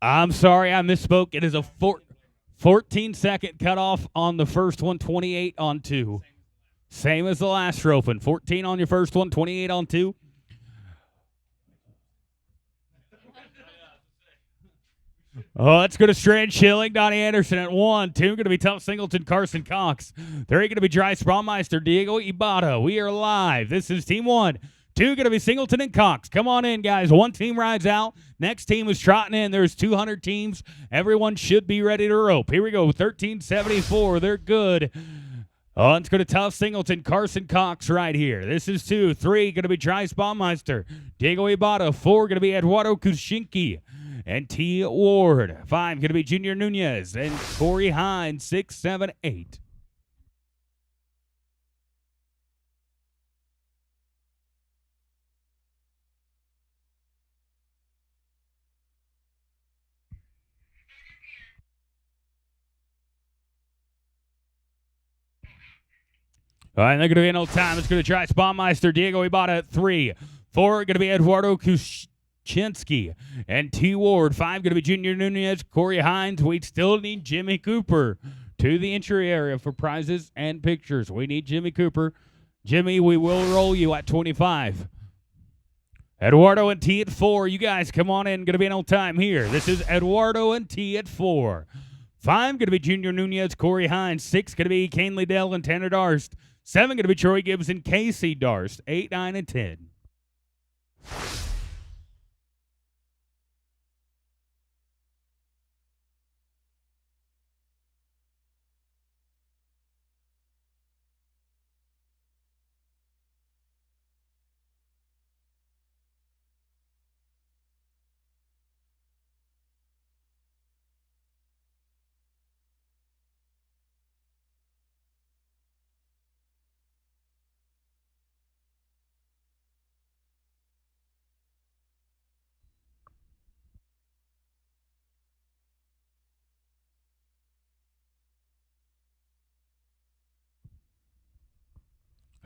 I'm sorry, I misspoke. It is a 14-second cutoff on the first one, 28 on two. Same as the last roping. 14 on your first one, 28 on two. Oh, that's going to Strand Schilling, Donnie Anderson at 1. 2 going to be Tough Singleton, Carson Cox. 3 going to be Dry Sprawmeister, Diego Ibarra. We are live. This is Team 1. 2 going to be Singleton and Cox. Come on in, guys. One team rides out. Next team is trotting in. There's 200 teams. Everyone should be ready to rope. Here we go. 1374. They're good. Oh, it's going to Tough Singleton, Carson Cox right here. This is 2. 3 going to be Dry Spawmeister, Diego Ibarra. 4 going to be Eduardo Kushinki and T. Ward. 5 going to be Junior Nunez and Corey Hines. 6, 7, 8. All right, they're going to be in no time. It's going to try Spawmeister, Diego Ibarra at 3. 4 going to be Eduardo Kuczynski and T. Ward. 5 going to be Junior Nunez, Corey Hines. We still need Jimmy Cooper to the entry area for prizes and pictures. We need Jimmy Cooper. Jimmy, we will roll you at 25. Eduardo and T at 4. You guys come on in. Going to be in on time here. This is Eduardo and T at 4. 5 going to be Junior Nunez, Corey Hines. 6 going to be Kane Liddell and Tanner Darst. 7 going to be Troy Gibbs and Casey Darst. 8, 9, and 10.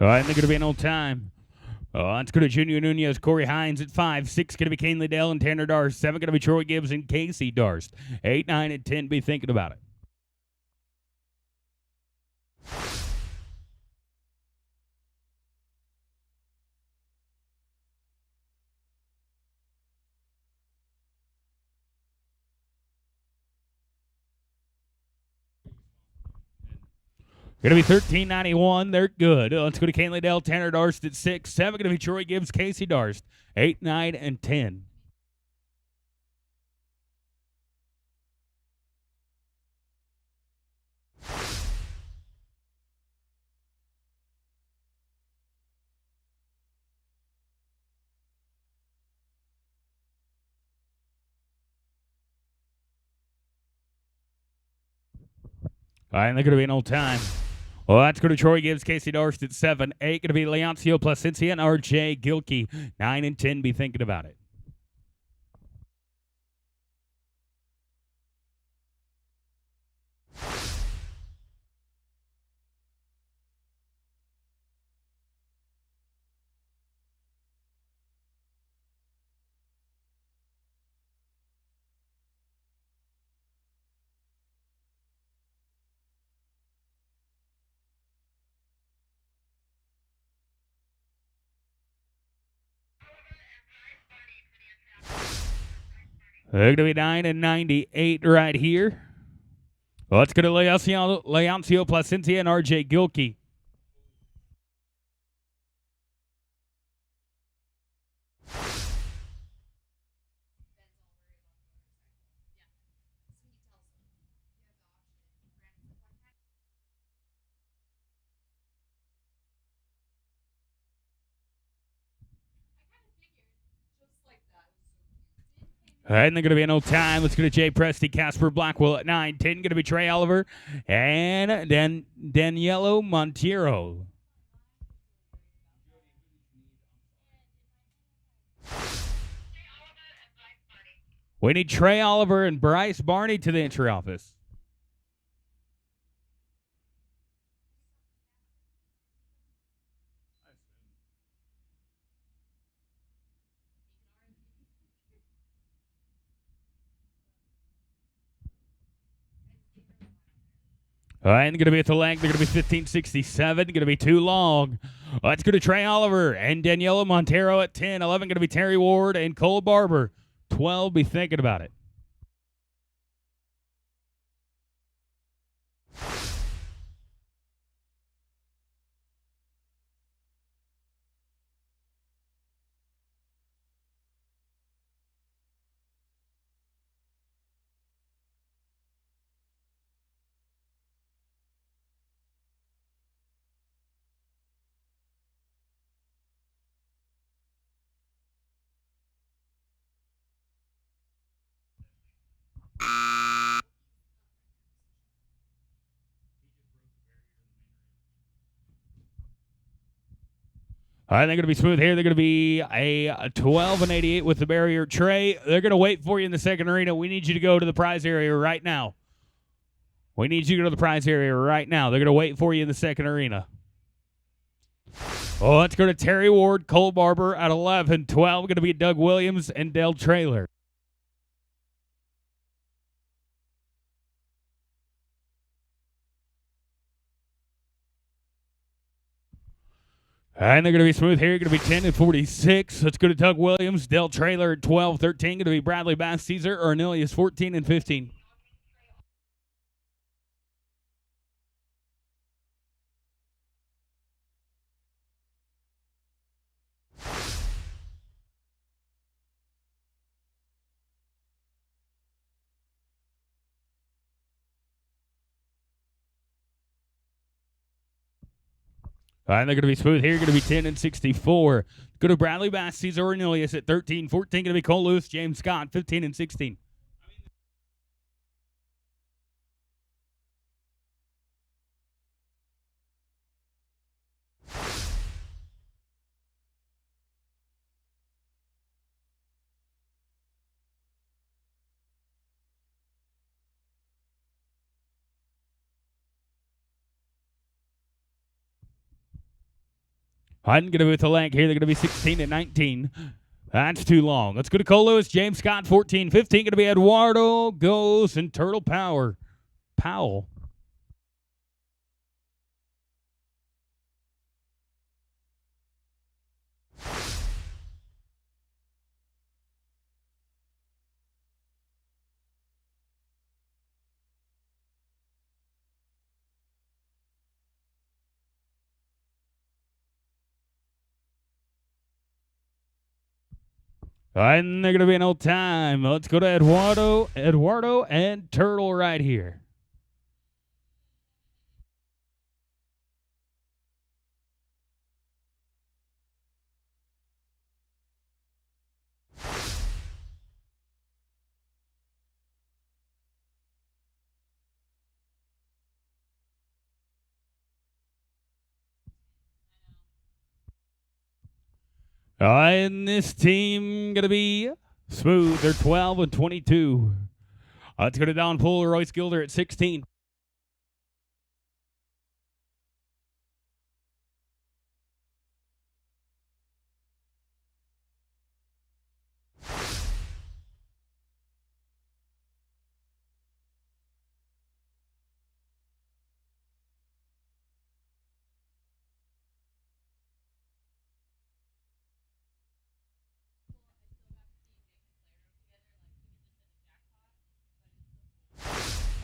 All right, and they're going to be in on time. It's going to Junior Nunez, Corey Hines at 5. 6 going to be Kane Liddell and Tanner Darst. 7 going to be Troy Gibbs and Casey Darst. 8, 9, and 10. Be thinking about it. Going to be 13.91. They're good. Let's go to Kane Liddell, Tanner Darst at 6. 7 going to be Troy Gibbs, Casey Darst. 8, 9, and 10. All right, and they're going to be in old time. Well, that's going to Troy Gibbs, Casey Darst at 7. 8 going to be Leoncio Placencia and RJ Gilkey. 9 and 10. Be thinking about it. They're going to be 9 and 98 right here. Well, let's go to Leoncio Placencia and RJ Gilkey. All right, and they're going to be in no time. Let's go to Jay Presti, Casper Blackwell at 9. 10 going to be Trey Oliver and then Danielo Monteiro. We need Trey Oliver and Bryce Barney to the entry office. All right, and going to be at the length. They're going to be 15.67. Going to be too long. Let's go to Trey Oliver and Daniela Montero at 10. 11 going to be Terry Ward and Cole Barber. 12, be thinking about it. All right, they're going to be smooth here. They're going to be a 12 and 88 with the barrier. Trey, they're going to wait for you in the second arena. We need you to go to the prize area right now. We need you to go to the prize area right now. They're going to wait for you in the second arena. Oh, let's go to Terry Ward, Cole Barber at 11. 12 going to be Doug Williams and Dale Traylor. And they're going to be smooth here. Going to be 10 and 46. Let's go to Doug Williams, Dale Traylor at 12. 13 going to be Bradley Bass Caesar or Cornelius 14 and 15. All right, they're going to be smooth here. Going to be 10 and 64. Go to Bradley Bass, Caesar Cornelius at 13. 14 going to be Cole Lewis, James Scott, 15 and 16. I'm going to be with the leg here. They're going to be 16 and 19. That's too long. Let's go to Cole Lewis, James Scott, 14. 15 going to be Eduardo Goes and Turtle Powell. And they're going to be an old time. Let's go to Eduardo and Turtle right here. And this team going to be smooth. They're 12 and 22. Let's go to Don Poole, Royce Gilder at 16.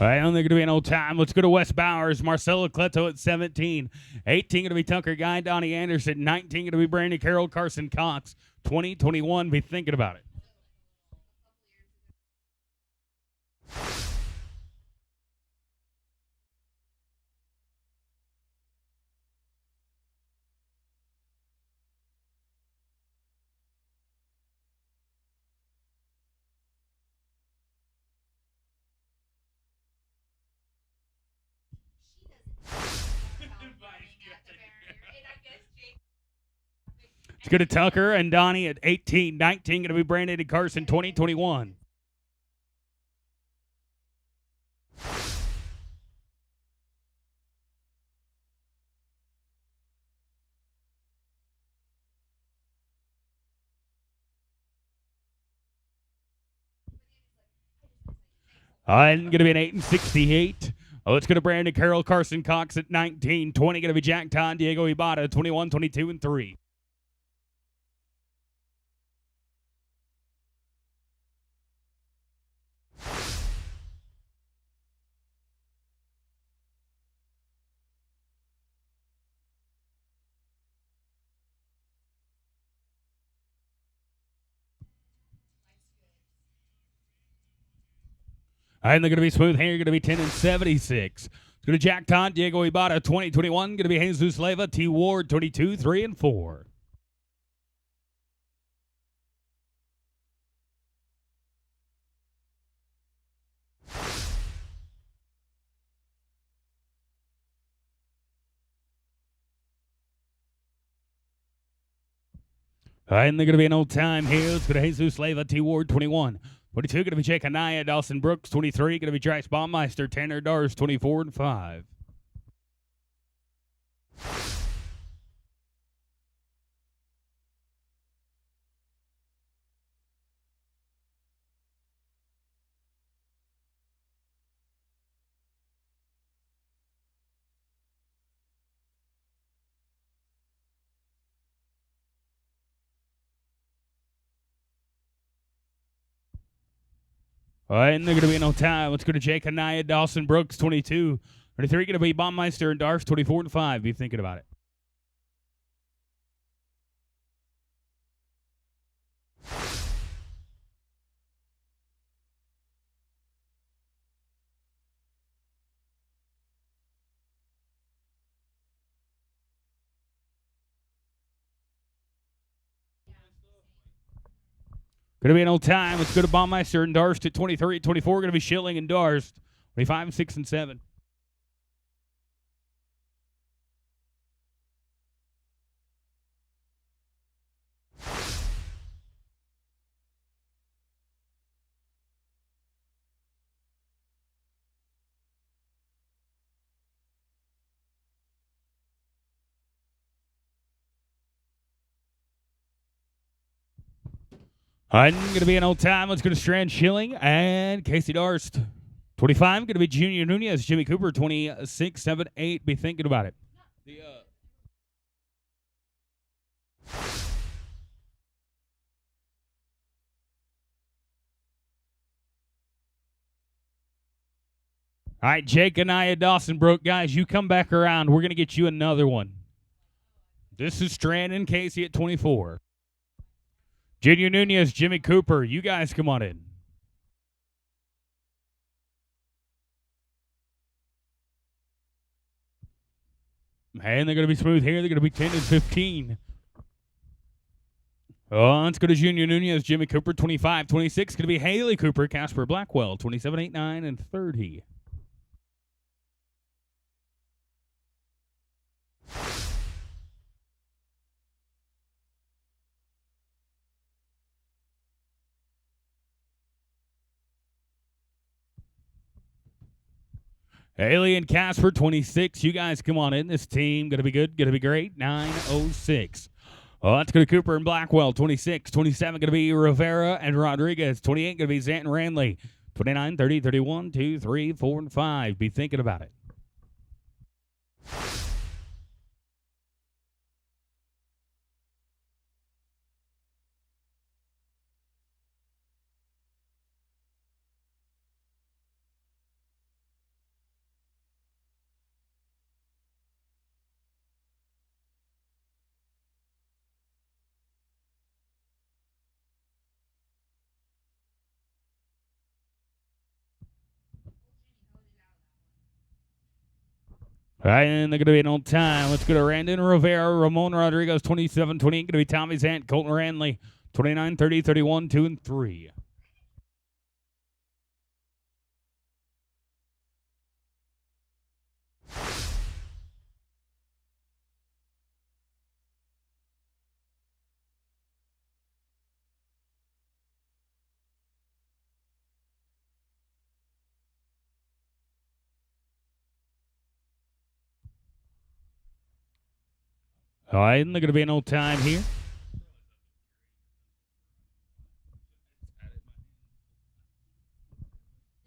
All right, only going to be an old time. Let's go to Wes Bowers, Marcelo Cleto at 17. 18 going to be Tucker Guy, Donnie Anderson. 19 going to be Brandon Carroll, Carson Cox. 20, 21, be thinking about it. Let's go to Tucker and Donnie at 18. 19 going to be Brandon and Carson. 20, 21. I'm going to be an 8 and 68. Oh, it's going to Brandon Carroll, Carson Cox at 19. 20 going to be Jack Todd, Diego Ibarra, 21, 22, and 3. And they're going to be smooth here, going to be 10 and 76. It's going to Jack Todd, Diego Ibarra, 20, 21. Going to be Jesus Leva, T. Ward, 22, 3, and 4. And they're going to be an old time here. It's going to Jesus Leva, T. Ward, 21. 22 going to be Jake Anaya, Dawson Brooks, 23. Going to be Trice Baumeister, Tanner Dars, 24 and 5. All right, and they're going to be in on time. Let's go to Jake Anaya, Dawson Brooks, 22. 23 going to be Baumeister and Dars, 24 and 5. Be thinking about it. Going to be an old time. Let's go to Baumeister and Darst at 23. 24 going to be Schilling and Darst. 25, 6, and 7. I'm going to be an old time. Let's go to Strand Schilling and Casey Darst. 25 going to be Junior Nunez, Jimmy Cooper, 26, 7, 8. Be thinking about it. All right, Jake and I at Dawson Brook. Guys, you come back around. We're going to get you another one. This is Strand and Casey at 24. Junior Nunez, Jimmy Cooper. You guys come on in. And they're going to be smooth here. They're going to be 10 and 15. Oh, let's go to Junior Nunez, Jimmy Cooper, 25. 26 going to be Haley Cooper, Casper Blackwell, 27, 8, 9, and 30. Haley and Casper, 26. You guys come on in. This team going to be good, going to be great. 906. Oh, let's go to Cooper and Blackwell, 26. 27 going to be Rivera and Rodriguez. 28 going to be Zant and Ranley. 29, 30, 31, 2, 3, 4, and 5. Be thinking about it. All right, and they're going to be an on time. Let's go to Randon Rivera, Ramon Rodriguez, 27, 28. Going to be Tommy Zant, Colton Ranley, 29, 30, 31, 2, and 3. All right, and they're going to be an old time here.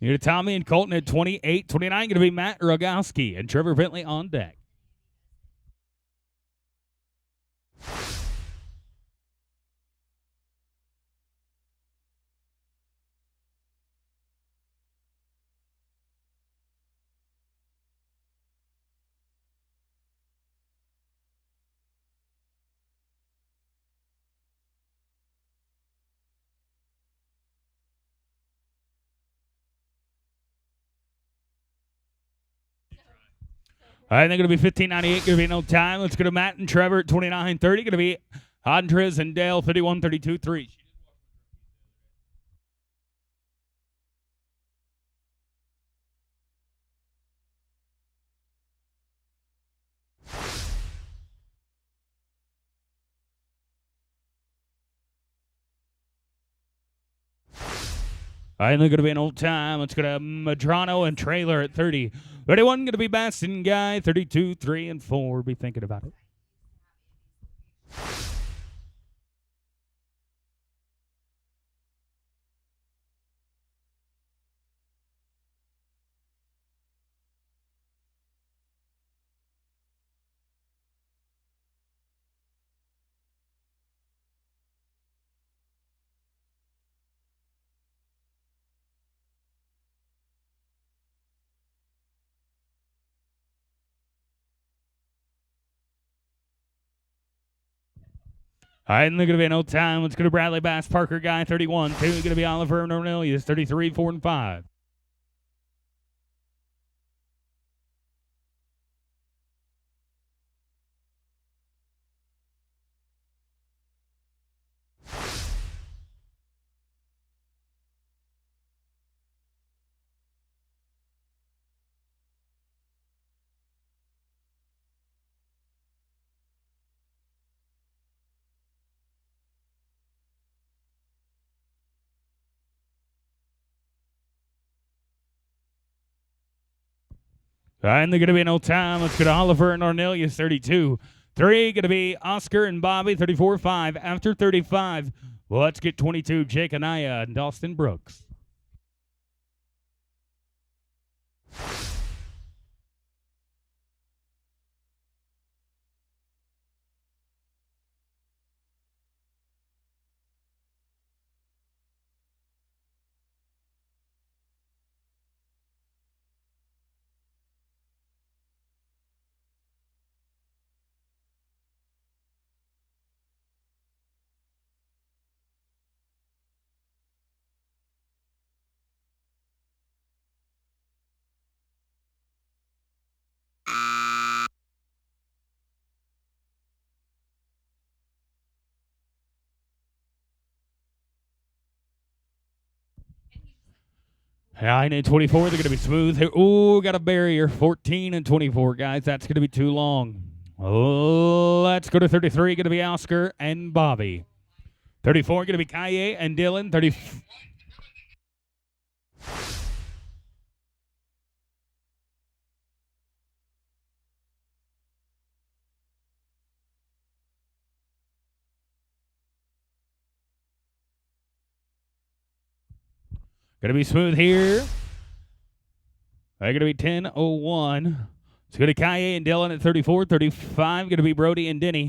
You got Tommy and Colton at 28. 29 going to be Matt Rogowski and Trevor Bentley on deck. All right, they're going to be 15.98. Going to be no time. Let's go to Matt and Trevor at 29.30. Going to be Andres and Dale 51.32.3. All right, they're going to be an old time. Let's go to Madrano and Trailer at 30. 31 going to be Baston Guy 32, 3, and 4. Be thinking about it. All right, and they're going to be an old time. Let's go to Bradley Bass Parker Guy 31. 2 going to be Oliver and Cornelius 33, 4, and 5. All right, and they're going to be an old time. Let's go to Oliver and Cornelius 32. 3 going to be Oscar and Bobby 34, 5. After 35, well, let's get 22. Jake Anaya and Dawson Brooks. Nine and 24, they're going to be smooth. Ooh, got a barrier. 14 and 24, guys. That's going to be too long. Let's go to 33. Going to be Oscar and Bobby. 34 going to be Kaye and Dylan. 30. Going to be smooth here. They're going to be 10:01. It's going to Kaye and Dylan at 34. 35 going to be Brody and Denny.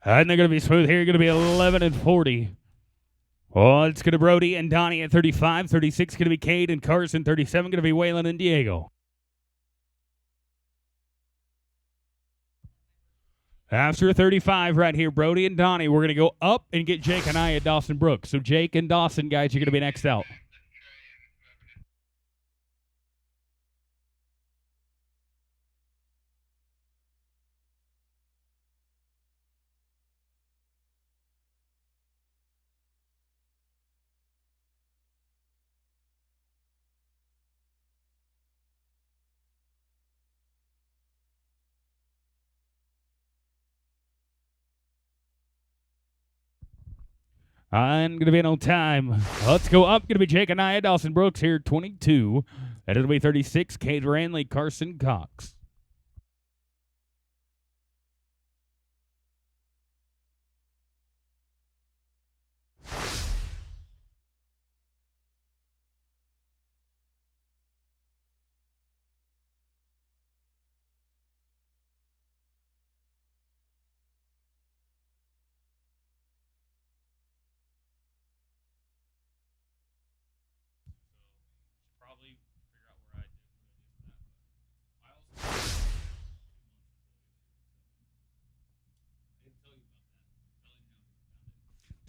And they're going to be smooth here. Going to be 11 and 40. Oh, it's going to Brody and Donnie at 35. 36 going to be Cade and Carson. 37 going to be Waylon and Diego. After 35 right here, Brody and Donnie, we're going to go up and get Jake and I at Dawson Brooks. So Jake and Dawson, guys, you're going to be next out. I'm going to be in on time. Let's go up. Going to be Jake Anaya, Dawson Brooks here, 22. And it'll be 36, Cade Ranley, Carson Cox.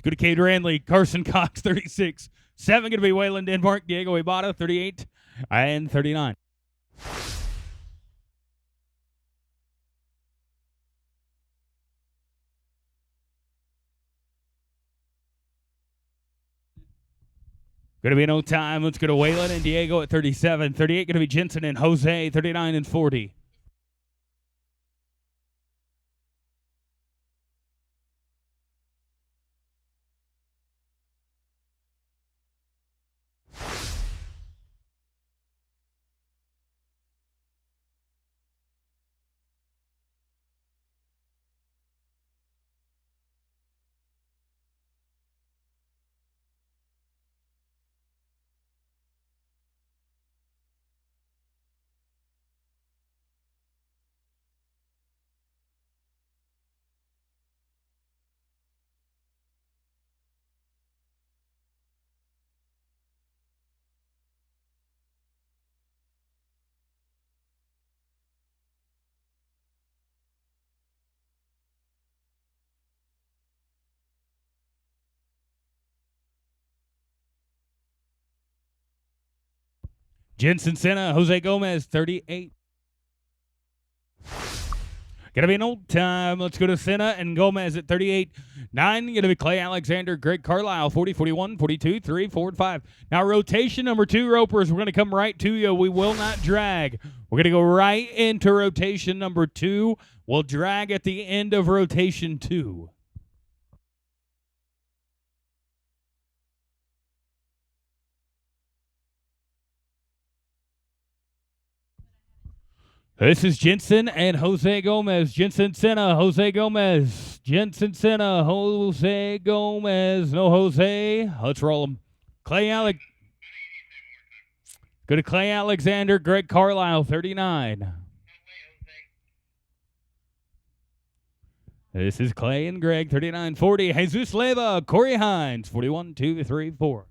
Go to Cade Ranley, Carson Cox, 36. 7 going to be Waylon Denmark, Diego Ibarra, 38 and 39. Going to be no time. Let's go to Waylon and Diego at 37. 38 going to be Jensen and Jose, 39 and 40. Jensen Senna, Jose Gomez, 38. Gonna be an old time. Let's go to Senna and Gomez at 38. 9, gonna be Clay Alexander, Greg Carlisle, 40, 41, 42, 3, 4, and 5. Now, rotation number 2, ropers, we're gonna come right to you. We will not drag. We're gonna go right into rotation number 2. We'll drag at the end of rotation 2. This is Jensen and Jose Gomez. Jensen Senna, Jose Gomez. Jensen Senna, Jose Gomez. No Jose. Let's roll them. Go to Clay Alexander, Greg Carlisle, 39. This is Clay and Greg, 39, 40. Jesus Leva, Corey Hines, 41, 2, 3, 4.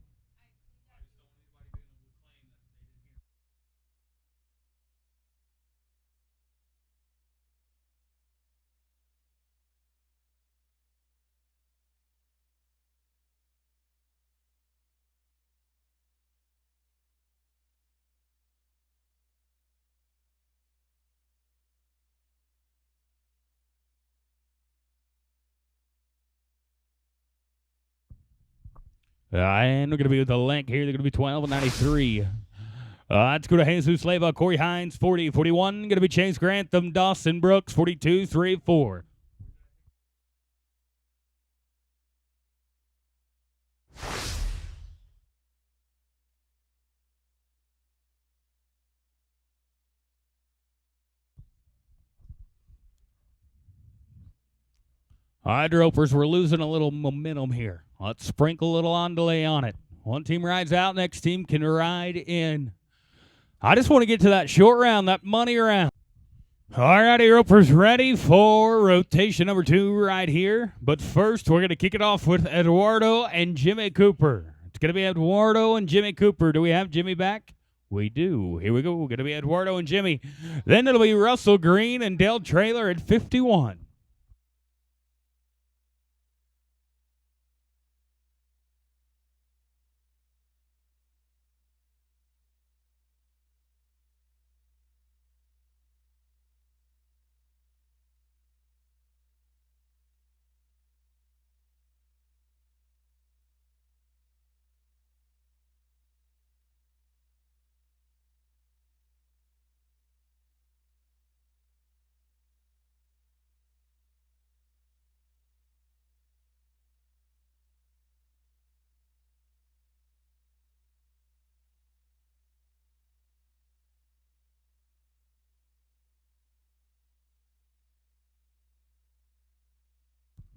And we're going to be with the link here. They're going to be 12 and 93. Let's go to Jesus Leva, Corey Hines, 40, 41. Going to be Chase Grantham, Dawson Brooks, 42, 3, 4. All right, ropers, we're losing a little momentum here. Let's sprinkle a little on delay on it. One team rides out, next team can ride in. I just want to get to that short round, that money round. All righty, ropers, ready for rotation number 2 right here. But first, we're going to kick it off with Eduardo and Jimmy Cooper. It's going to be Eduardo and Jimmy Cooper. Do we have Jimmy back? We do. Here we go. Going to be Eduardo and Jimmy. Then it'll be Russell Green and Dale Traylor at 51.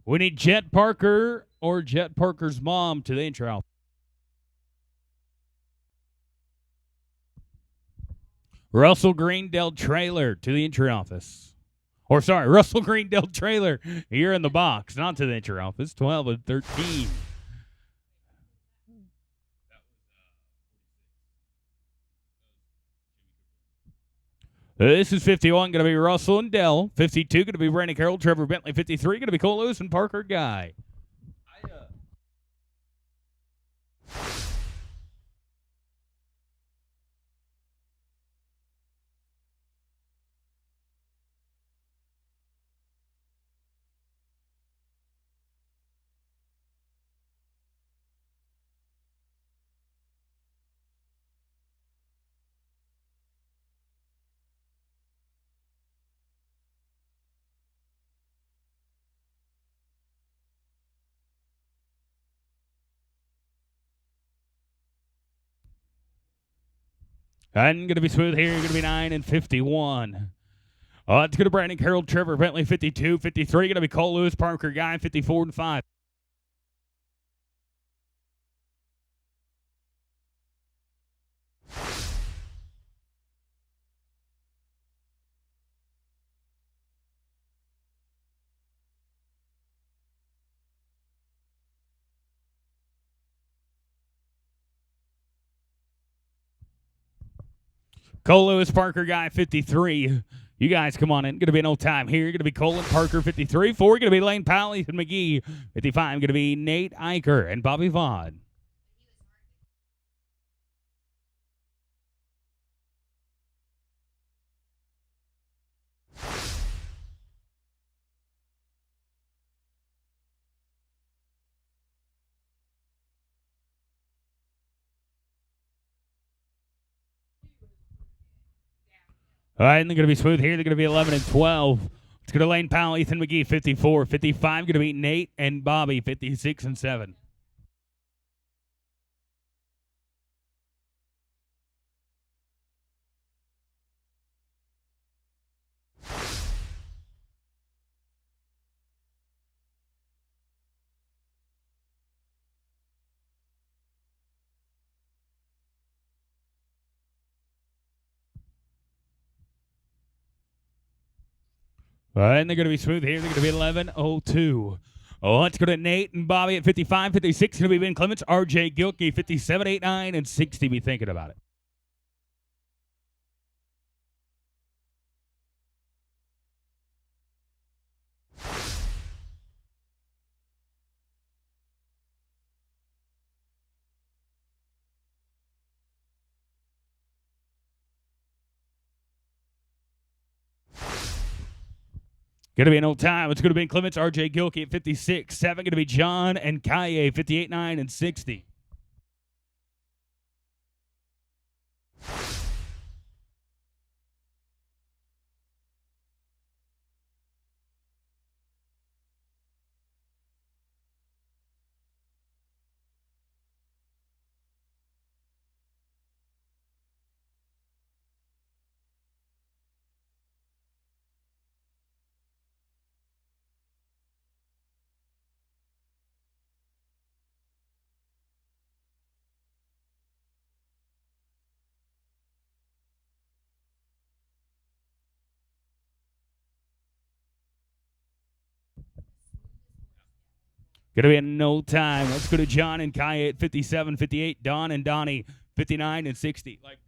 We need Jet Parker or Jet Parker's mom to the intro. Russell Greendale trailer to the entry office. Or sorry, Russell Greendale trailer here in the box, not to the entry office. 12 and 13. This is 51, going to be Russell and Dell. 52, going to be Brandon Carroll, Trevor Bentley. 53, going to be Cole Lewis and Parker Guy. And going to be smooth here, going to be 9 and 51. It's going to be Brandon Carroll, Trevor Bentley. 52, 53, going to be Cole Lewis, Parker Guy. 54 and 5. Cole Lewis, Parker Guy, 53. You guys come on in. Going to be no time here. Going to be Colin Parker, 53. 4, going to be Lane Powell, Ethan McGee. 55, going to be Nate Eicher and Bobby Vaughn. All right, and they're going to be smooth here. They're going to be 11 and 12. It's going to Lane Powell, Ethan McGee, 54. 55, going to be Nate and Bobby, 56 and 7. All right, and they're going to be smooth here. They're going to be 11-02. Oh, let's go to Nate and Bobby at 55. 56 going to be Ben Clements, RJ Gilkey, 57, 8, 9, and 60. Be thinking about it. Going to be an old time. It's going to be Clements, RJ Gilkey at 56. 7 going to be John and Kaye, 58, 9, and 60. Going to be in no time. Let's go to John and Kaye at 57, 58. Don and Donnie, 59 and 60. Like,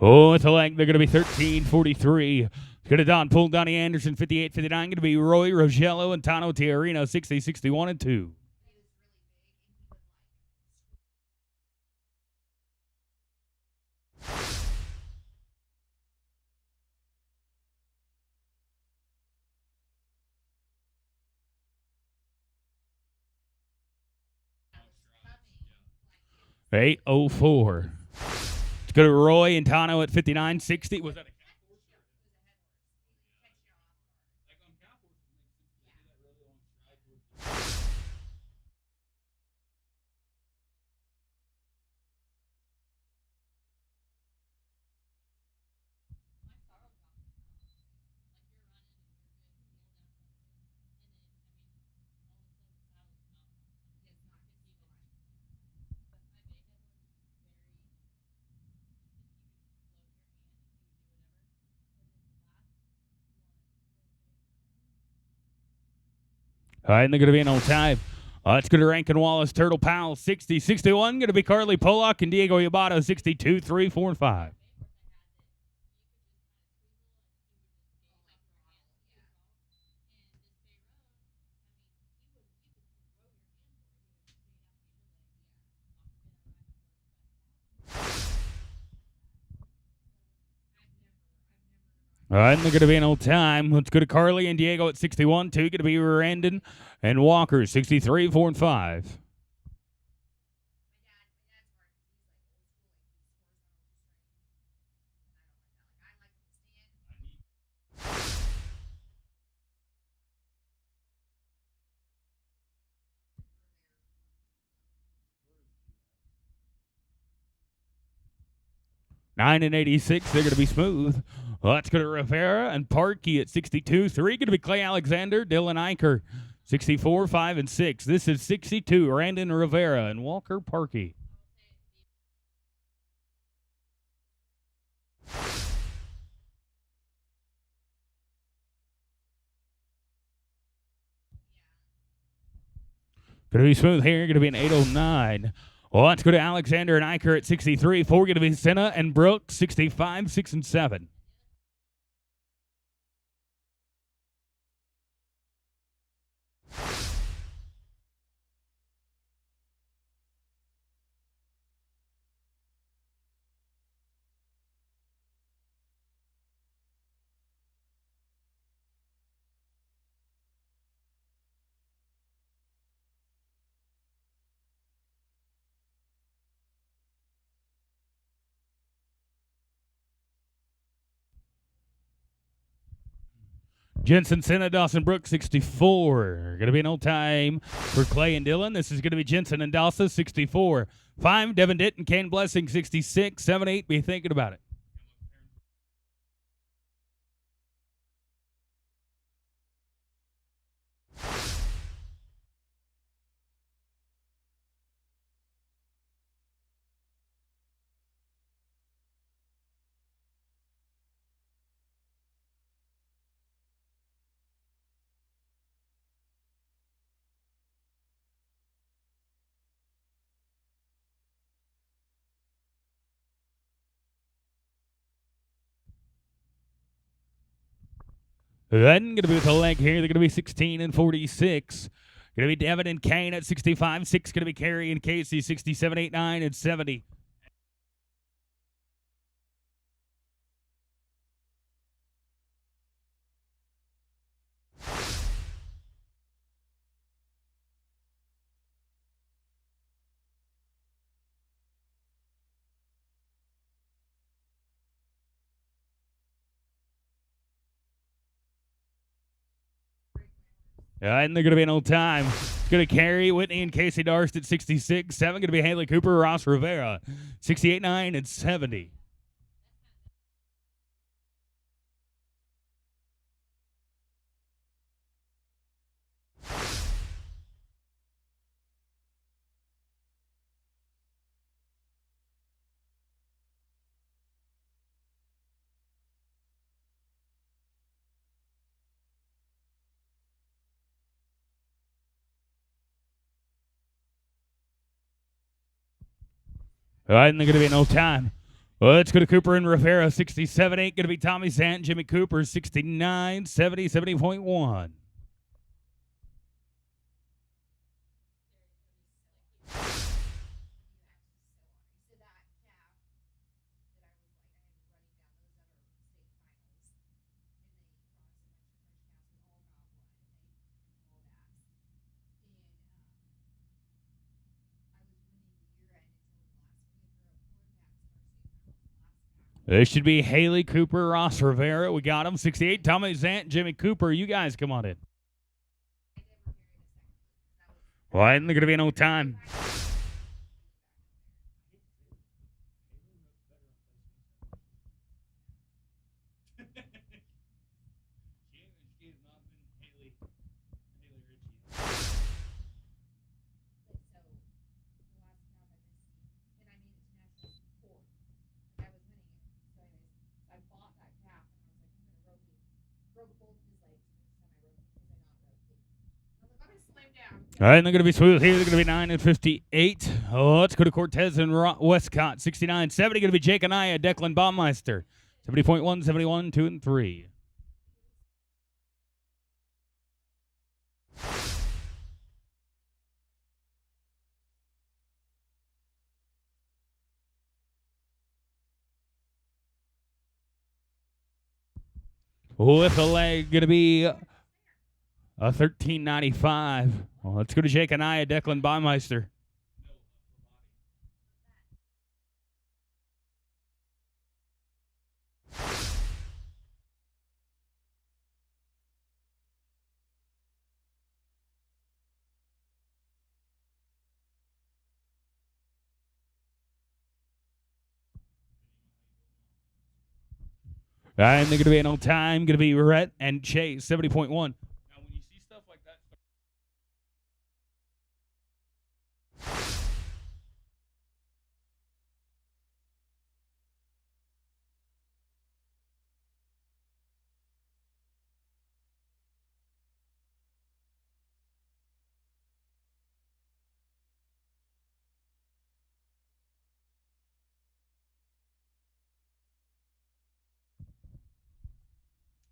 oh, it's a leg. They're going to be 13-43. It's going to Don Poole, Donnie Anderson, 58-59. Going to be Roy Rogello and Tano Tiarino, 60-61 and 2. 8:04. Let's go to Roy and Tano at 59.60. Was that a All right, and they're going to be in on time. It's going to Rankin Wallace, Turtle Powell, 60. 61, going to be Carly Pollock and Diego Yabato, 62, 3, 4, and 5. All right, and they're going to be in on time. Let's go to Carly and Diego at 61. 2 going to be Randon and Walker, 63, 4, and 5. 9 and 86, they're going to be smooth. Let's go to Rivera and Parkey at 62. 3 going to be Clay Alexander, Dylan Eicher, 64, 5, and 6. This is 62, Randon Rivera and Walker Parkey. Going to be smooth here. Going to be an 809. Well, let's go to Alexander and Eicher at 63. 4 going to be Senna and Brooks, 65, 6, and 7. Jensen, Senna, Dawson, Brooks, 64. Going to be an old time for Clay and Dylan. This is going to be Jensen and Dawson, 64. 5, Devin Ditton, Kane Blessing, 66. 7, 8, be thinking about it. Then going to be with the leg here. They're going to be 16 and 46. Going to be Devin and Kane at 65. 6 going to be Carey and Casey, 67, 8, 9, and 70. And they're going to be an old time. It's going to Carey, Whitney, and Casey Darst at 66. 7 going to be Haley Cooper, Ross Rivera, 68, 9, and 70. All right, and they're going to be an old time. Well, let's go to Cooper and Rivera, 67, 8. Going to be Tommy Sant, Jimmy Cooper, 69, 70, 70.1. This should be Haley Cooper, Ross Rivera. We got him. 68, Tommy Zant, Jimmy Cooper. You guys come on in. Why isn't there going to be no time? All right, and they're going to be smooth here. They're going to be 9 and 58. Oh, let's go to Cortez and Westcott. 69, 70. Going to be Jake and I, Declan Baumeister. 70.1, 71, 2 and 3. With a leg, going to be a 13.95. Well, let's go to Jake and I, Declan Baumeister. And they're going to be in on time. Going to be Rhett and Chase, 70.1. Now, when you see stuff like that.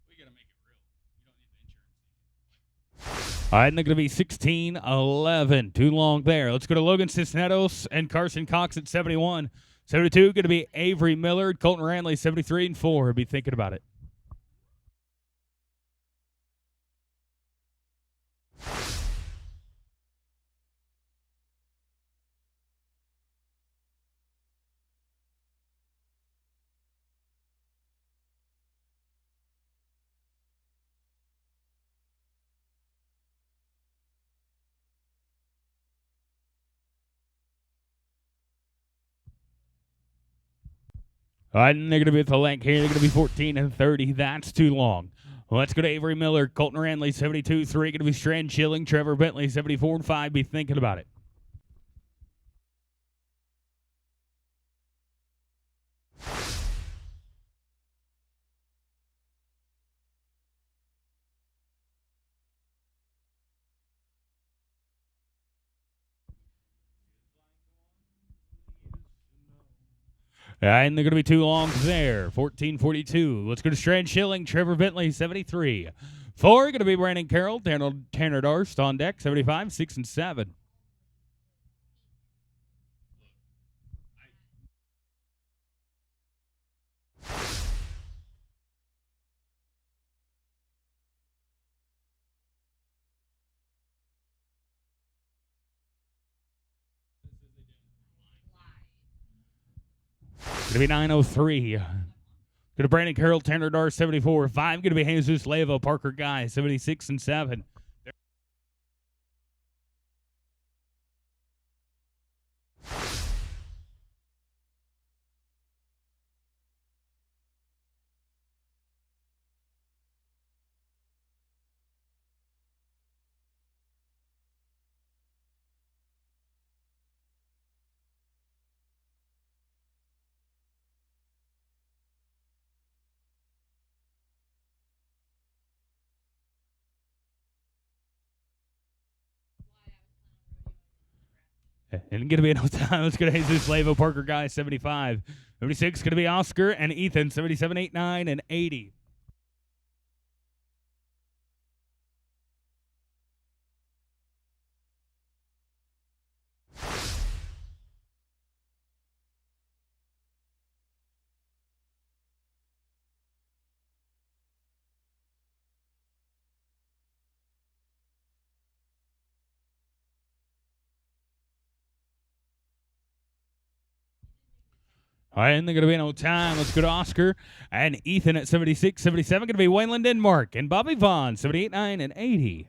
We got to make it real. You don't need the insurance. All right, and they're going to be 16-11. Too long there. Let's go to Logan Cisneros and Carson Cox at 71. 72, going to be Avery Miller, Colton Ranley, 73 and 4. Be thinking about it. All right, and they're going to be at the length here. They're going to be 14 and 30. That's too long. Well, let's go to Avery Miller, Colton Ranley, 72 3. Going to be Strand Chilling, Trevor Bentley, 74 and 5. Be thinking about it. And they're going to be too long there. 14:42. Let's go to Strand Chilling, Trevor Bentley, 73. 4 going to be Brandon Carroll, Tanner Darst on deck, 75, 6 and 7. Going to be 9:03. Going to Brandon Carroll, Tanner Darst, 74. 5 going to be Jesus Leva, Parker Guy, 76 and 7. And going to be no time. Let's go to Jesus Leva, Parker Guy, 75. 76 going to be Oscar and Ethan, 77, 8, 9, and 80. All right, and they're going to be no time. Let's go to Oscar and Ethan at 76, 77. Going to be Wayland Denmark and Bobby Vaughn, 78, 9, and 80.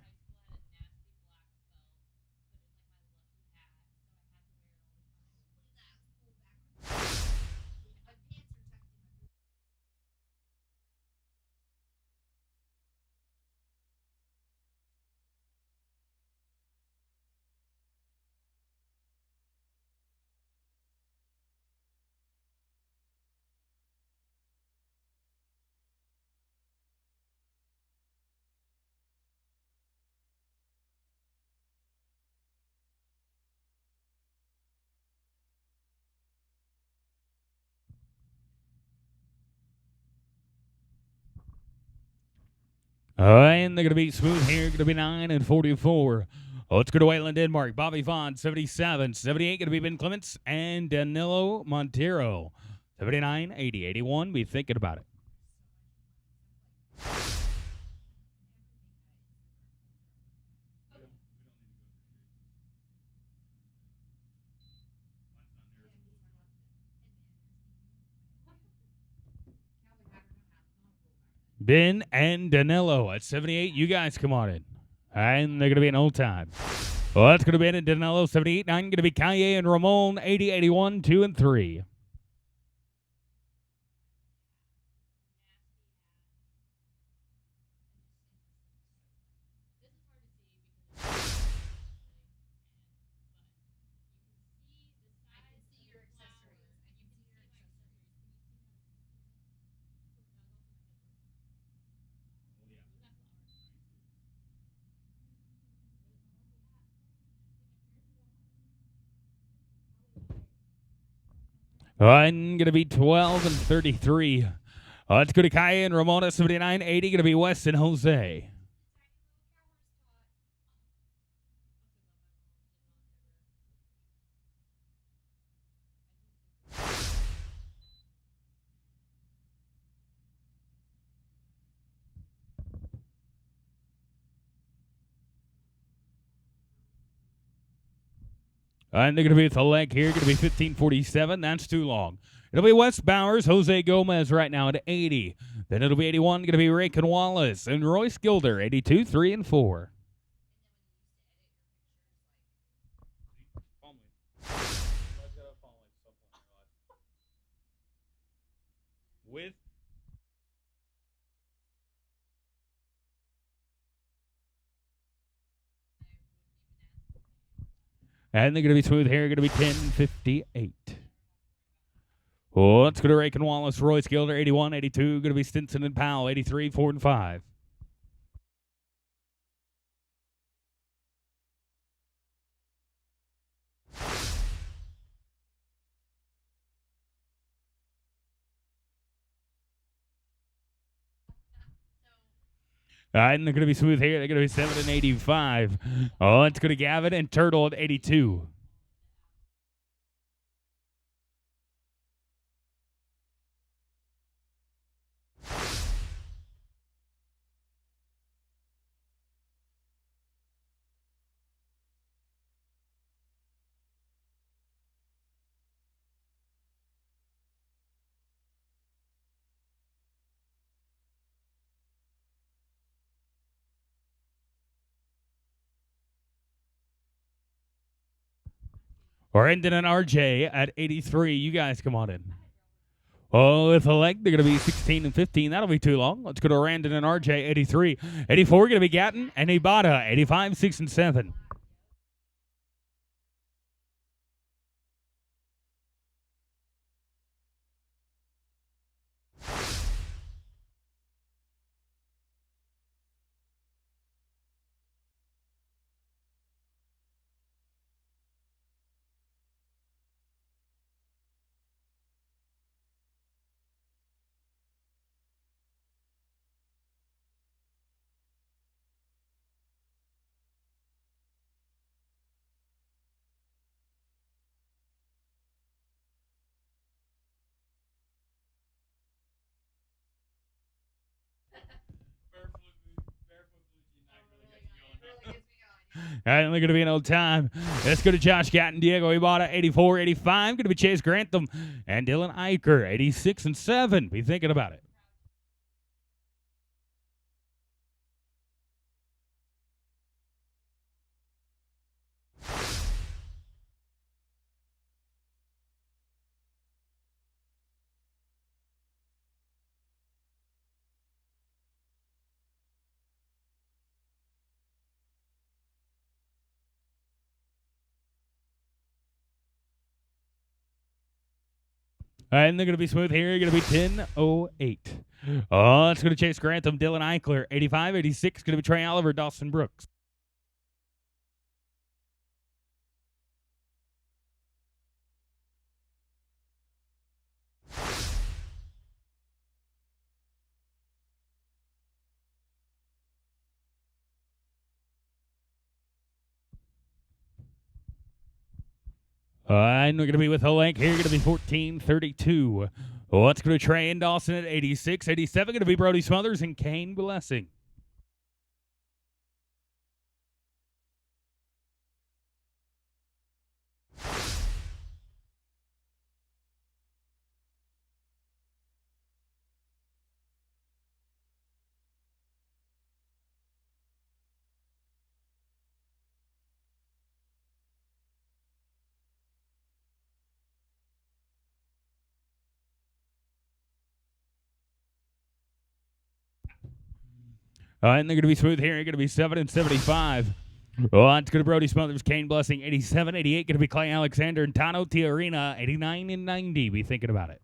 All right, and they're going to be smooth here. Going to be 9 and 44. Oh, let's go to Wayland Denmark. Bobby Vaughn, 77. 78 going to be Ben Clements and Danilo Montero. 79, 80, 81. Be thinking about it. Ben and Danilo at 78. You guys come on in. And they're going to be an old time. Well, that's going to be Ben and Danilo, 78. 9 going to be Kaye and Ramon, 80, 81, 2 and 3. I'm going to be 12 and 33. Let's go to Kaye and Ramona, 79, 80. Going to be Wes and Jose. And they're going to be with the leg here. Going to be 1547. That's too long. It'll be Wes Bowers, Jose Gomez right now at 80. Then it'll be 81. Going to be Raycon Wallace and Royce Gilder, 82, 3 and 4. With and they're going to be smooth here. Going to be 1058. Oh, let's go to Raycon Wallace, Royce Gilder, 81, 82. Going to be Stinson and Powell, 83, 4 and 5. And they're going to be smooth here. They're going to be 7 and 85. Oh, let's go to Gavin and Turtle at 82. Brandon and RJ at 83. You guys come on in. Oh, with a leg, they're going to be 16 and 15. That'll be too long. Let's go to Randon and RJ, 83. 84, going to be Gatton and Ibata, 85, 6 and 7. Only going to be an old time. Let's go to Josh Gatton, Diego Ibarra, 84, 85. Going to be Chase Grantham and Dylan Eicher, 86 and 7. Be thinking about it. And they're going to be smooth here. Going to be 10:08. Oh, it's going to Chase Grantham, Dylan Eichler, 85, 86. Going to be Trey Oliver, Dawson Brooks. And we're going to be with Holank here. Going to be 14:32. Oh, it's going to Trey and Dawson at 86, 87. Going to be Brody Smothers and Kane Blessing. And they're going to be smooth here. Going to be 7 and 75. Oh, it's going to Brody Smothers, Kane Blessing, 87, 88. Going to be Clay Alexander and Tano Tiarina, 89 and 90. Be thinking about it.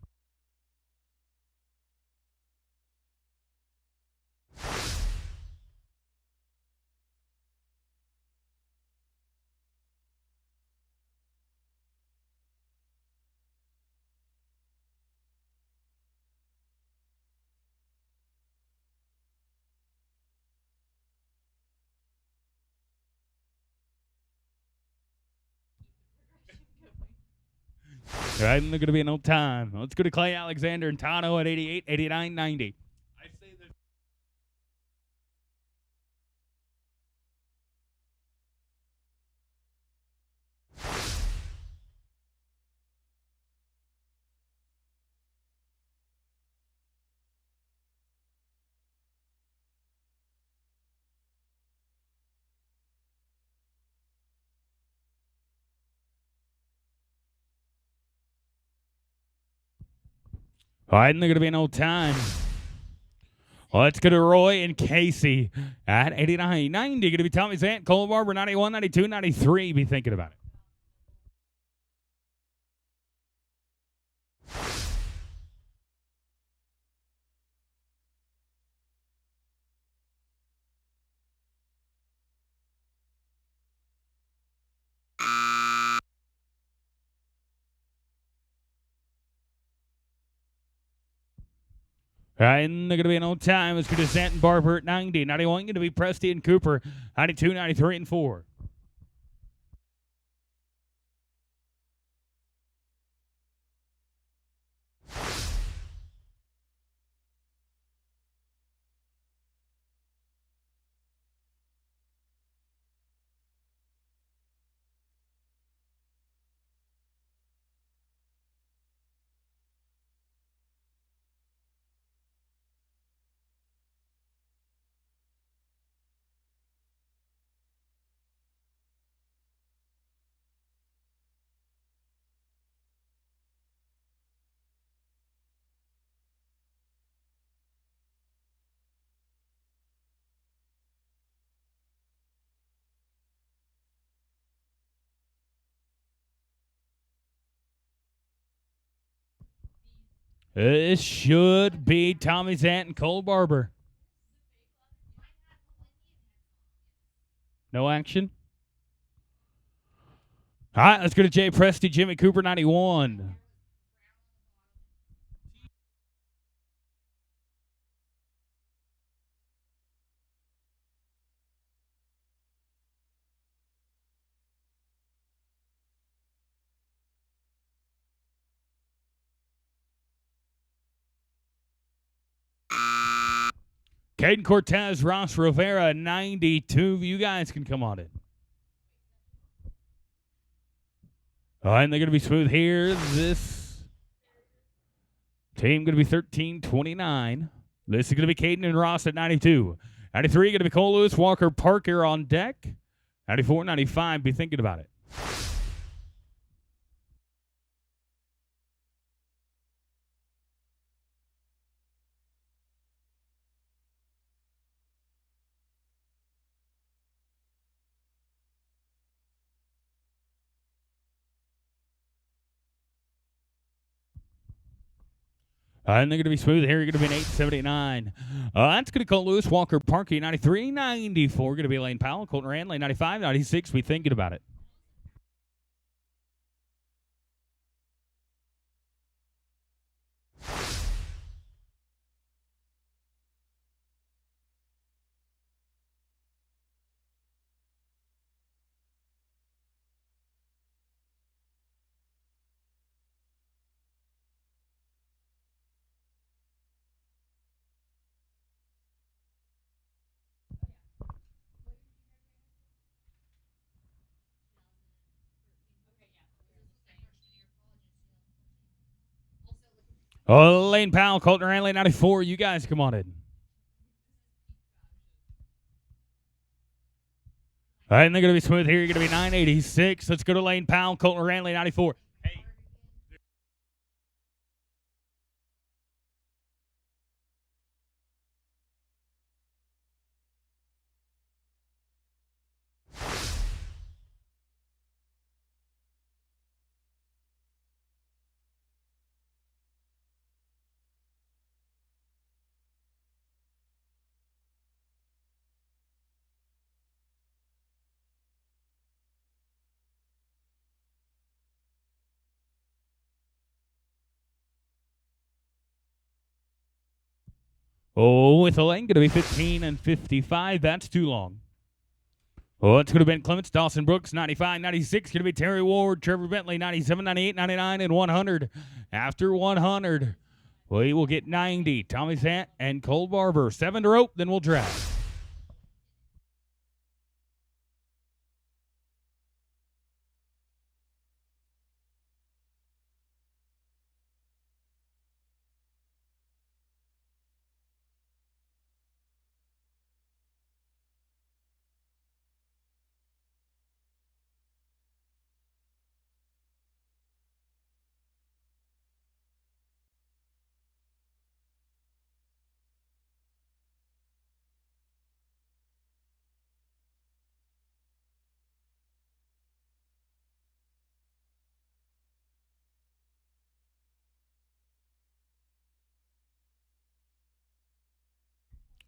Right, and they're going to be an old time. Let's go to Clay Alexander and Tano at 88, 89, 90. I say this. All right, and they're going to be an old time. Let's go to Roy and Casey at 89, 90. Going to be Tommy Zant, Cole Barber, 91, 92, 93. Be thinking about it. All right, and they're going to be an old time. It's going to Zant and Barber at 90, 91. Going to be Presty and Cooper, 92, 93, and 4. This should be Tommy Zant and Cole Barber. No action. All right, let's go to Jay Presty, Jimmy Cooper, 91. Caden Cortez, Ross Rivera, 92. You guys can come on in. All right, and they're going to be smooth here. This team going to be 13-29. This is going to be Caden and Ross at 92. 93 going to be Cole Lewis, Walker Parker on deck. 94, 95, be thinking about it. And they're going to be smooth here. You're going to be an 879. That's going to call Lewis, Walker, Parkey, 93, 94. Going to be Lane Powell, Colton Randley, 95, 96. We thinking about it. Oh, Lane Powell, Colton Randley, 94. You guys come on in. All right, and they're going to be smooth here. You're going to be 986. Let's go to Lane Powell, Colton Randley, 94. Hey. Oh, with a lane going to be 15 and 55. That's too long. Oh, it's going to be Ben Clements, Dawson Brooks, 95, 96. Going to be Terry Ward, Trevor Bentley, 97, 98, 99, and 100. After 100, we will get 90. Tommy Sant and Cole Barber. 7 to rope, then we'll draft.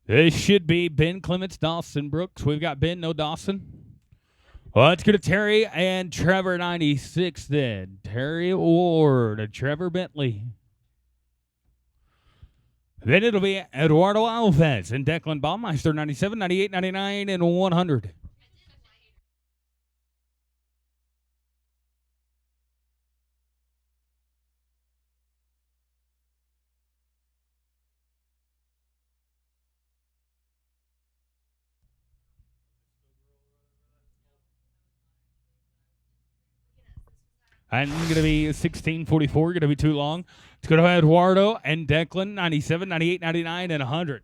This should be Ben Clements, Dawson Brooks. We've got Ben, no Dawson. Well, let's go to Terry and Trevor, 96 then. Terry Ward and Trevor Bentley. Then it'll be Eduardo Alves and Declan Baumeister, 97, 98, 99, and 100. And going to be 1644, going to be too long. It's going to have Eduardo and Declan, 97, 98, 99, and 100.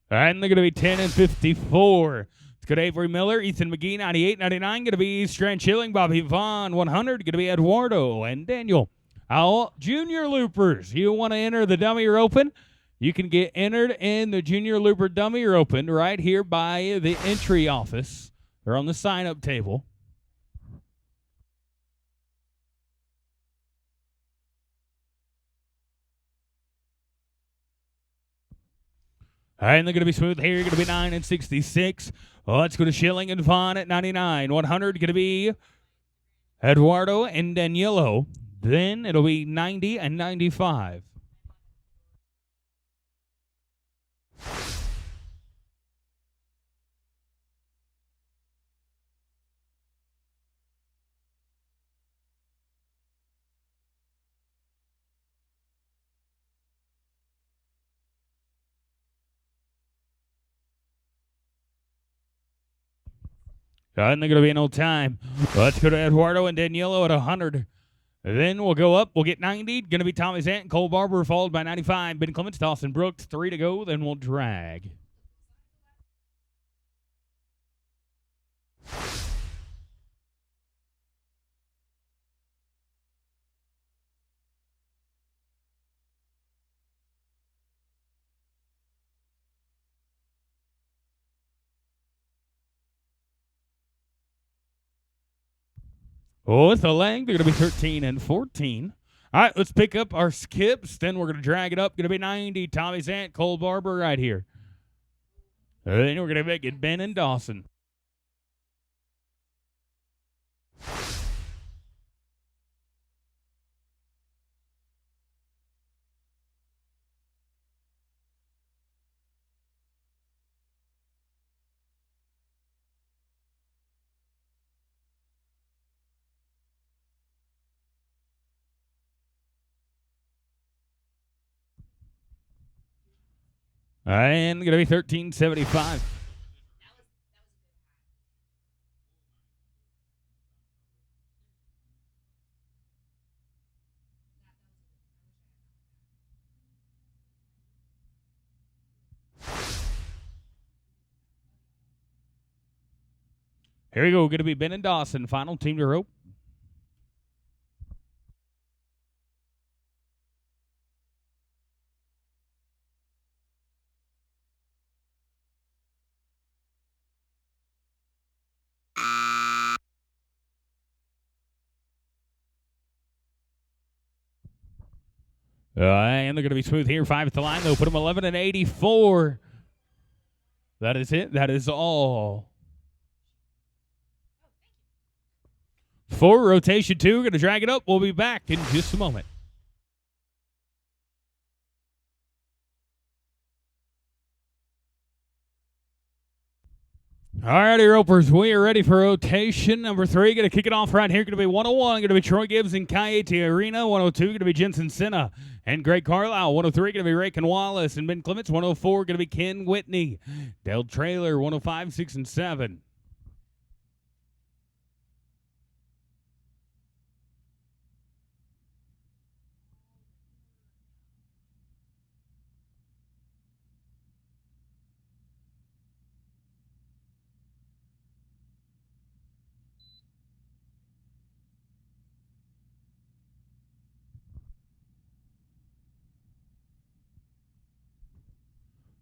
And they're going to be 10 and 54. It's going to Avery Miller, Ethan McGee, 98, 99. Going to be Strand Schilling, Bobby Vaughn, 100. Going to be Eduardo and Daniel. All junior loopers, you want to enter the dummy or open? You can get entered in the junior looper dummy or open right here by the entry office or on the sign-up table. All right, and they're going to be smooth here. Going to be 9 and 66. Oh, let's go to Schilling and Vaughn at 99. 100 going to be Eduardo and Danielo. Then it'll be 90 and 95. And they're going to be no time. Let's go to Eduardo and Daniello at 100. Then we'll go up. We'll get 90. Going to be Tommy Zant, Cole Barber, followed by 95. Ben Clements, Dawson Brooks, 3 to go. Then we'll drag. Oh, with the length, they're going to be 13 and 14. All right, let's pick up our skips. Then we're going to drag it up. Going to be 90. Tommy Zant, Cole Barber right here. And then we're going to make it Ben and Dawson. And going to be 1375. Here we go. Going to be Ben and Dawson. Final team to rope. And they're going to be smooth here. 5 at the line, though. Put them 11 and 84. That is it. That is all. For rotation 2, going to drag it up. We'll be back in just a moment. Alrighty, ropers, we are ready for rotation number 3. Going to kick it off right here. Going to be 101. Going to be Troy Gibbs and Coyote Arena. 102. Going to be Jensen Senna and Greg Carlisle. 103. Going to be Rake and Wallace and Ben Clements. 104. Going to be Ken Whitney. Dale Trailer. 105, 6, and 7.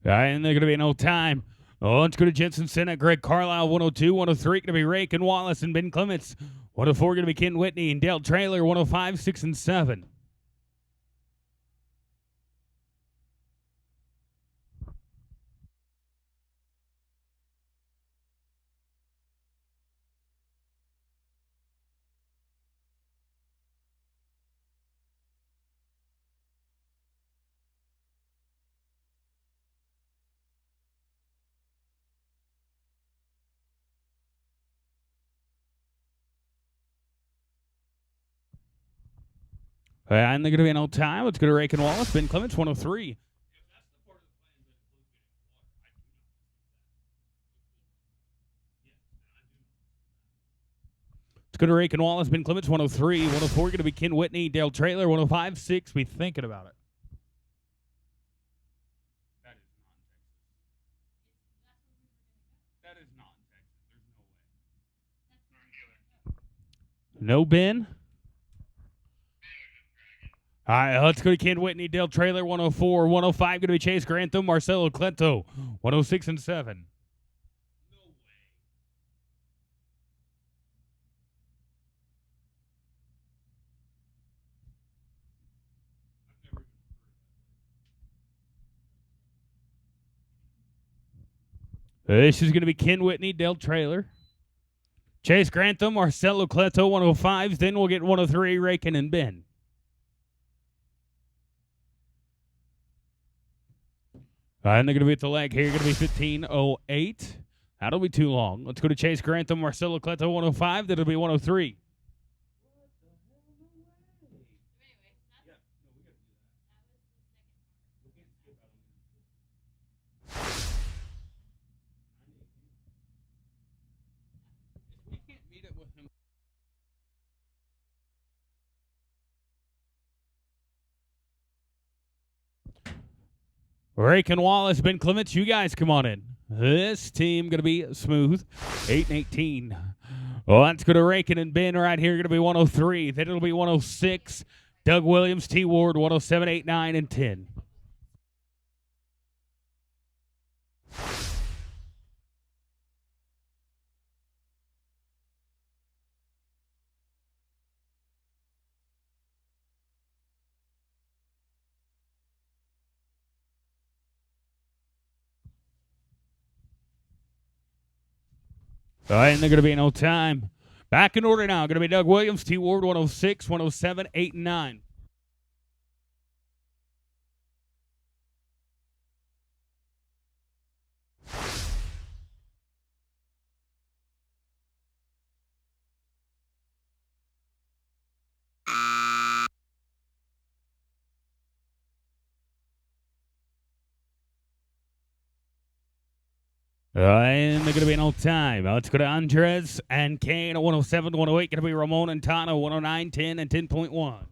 And they're going to be no time. Oh, let's go to Jensen Senna, Greg Carlisle, 102, 103, going to be Rake and Wallace and Ben Clements. 104, going to be Ken Whitney and Dale Trailer, 105, 6, and 7. And they're going to be in no time. Let's go to Rake and Wallace, Ben Clements, 103. Let's go to Rake and Wallace, Ben Clements, 103. 104, going to be Ken Whitney, Dale Trailer, 105, 6. We thinking about it. That is not Texas. There's no way. No Ben? All right, let's go to Ken Whitney, Dale Trailer, 104. 105, going to be Chase Grantham, Marcelo Clento, 106 and 7. This is going to be Ken Whitney, Dale Trailer. Chase Grantham, Marcelo Cleto, 105. Then we'll get 103, Rakin and Ben. And they're going to be at the leg here. Going to be 15:08. That'll be too long. Let's go to Chase Grantham, Marcelo Cleto, 105. That'll be 103. Rake and Wallace, Ben Clements, you guys come on in. This team going to be smooth. 8 and 18. Well, that's going to Rakin and Ben right here. Going to be 103. Then it'll be 106. Doug Williams, T. Ward, 107, 8, 9, and 10. All right, and they're going to be in no time. Back in order now. Going to be Doug Williams, T. Ward, 106, 107, 8, and 9. And they're going to be in no time. Let's go to Andres and Kane at 107, 108. Going to be Ramon and Tano, 109, 10, and 10.1.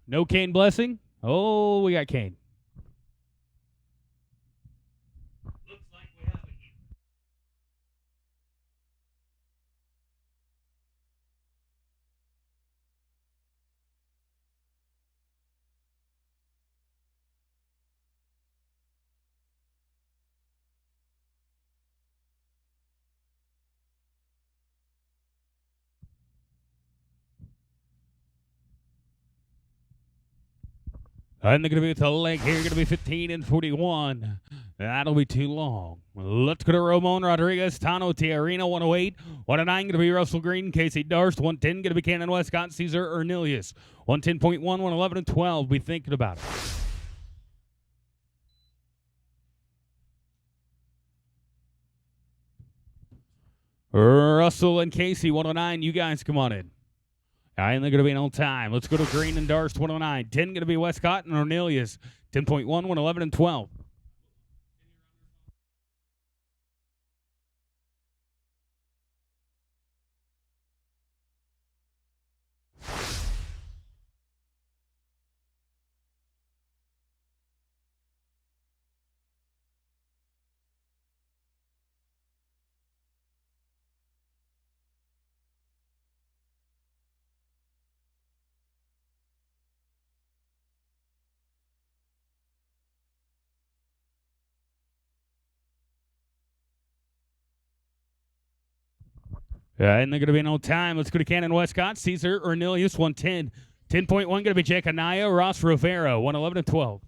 No Kane blessing? Oh, we got Kane. Looks like we have it. And they're going to be with the leg here. Going to be 15 and 41. That'll be too long. Let's go to Ramon Rodriguez, Tano Tiarina, 108. 109 going to be Russell Green, Casey Darst. 110 going to be Cannon Westcott, Caesar Ernilius. 110.1, 111, and 12. Be thinking about it. Russell and Casey, 109. You guys come on in. And they're going to be in on time. Let's go to Green and Darst, 109. 10 going to be Westcott and Ornelius. 10.1, 111, and 12. And they're going to be in on time. Let's go to Cannon Westcott, Caesar Ornelius, 110. 10.1 going to be Jake Anaya, Ross Rivera, 111 and 12.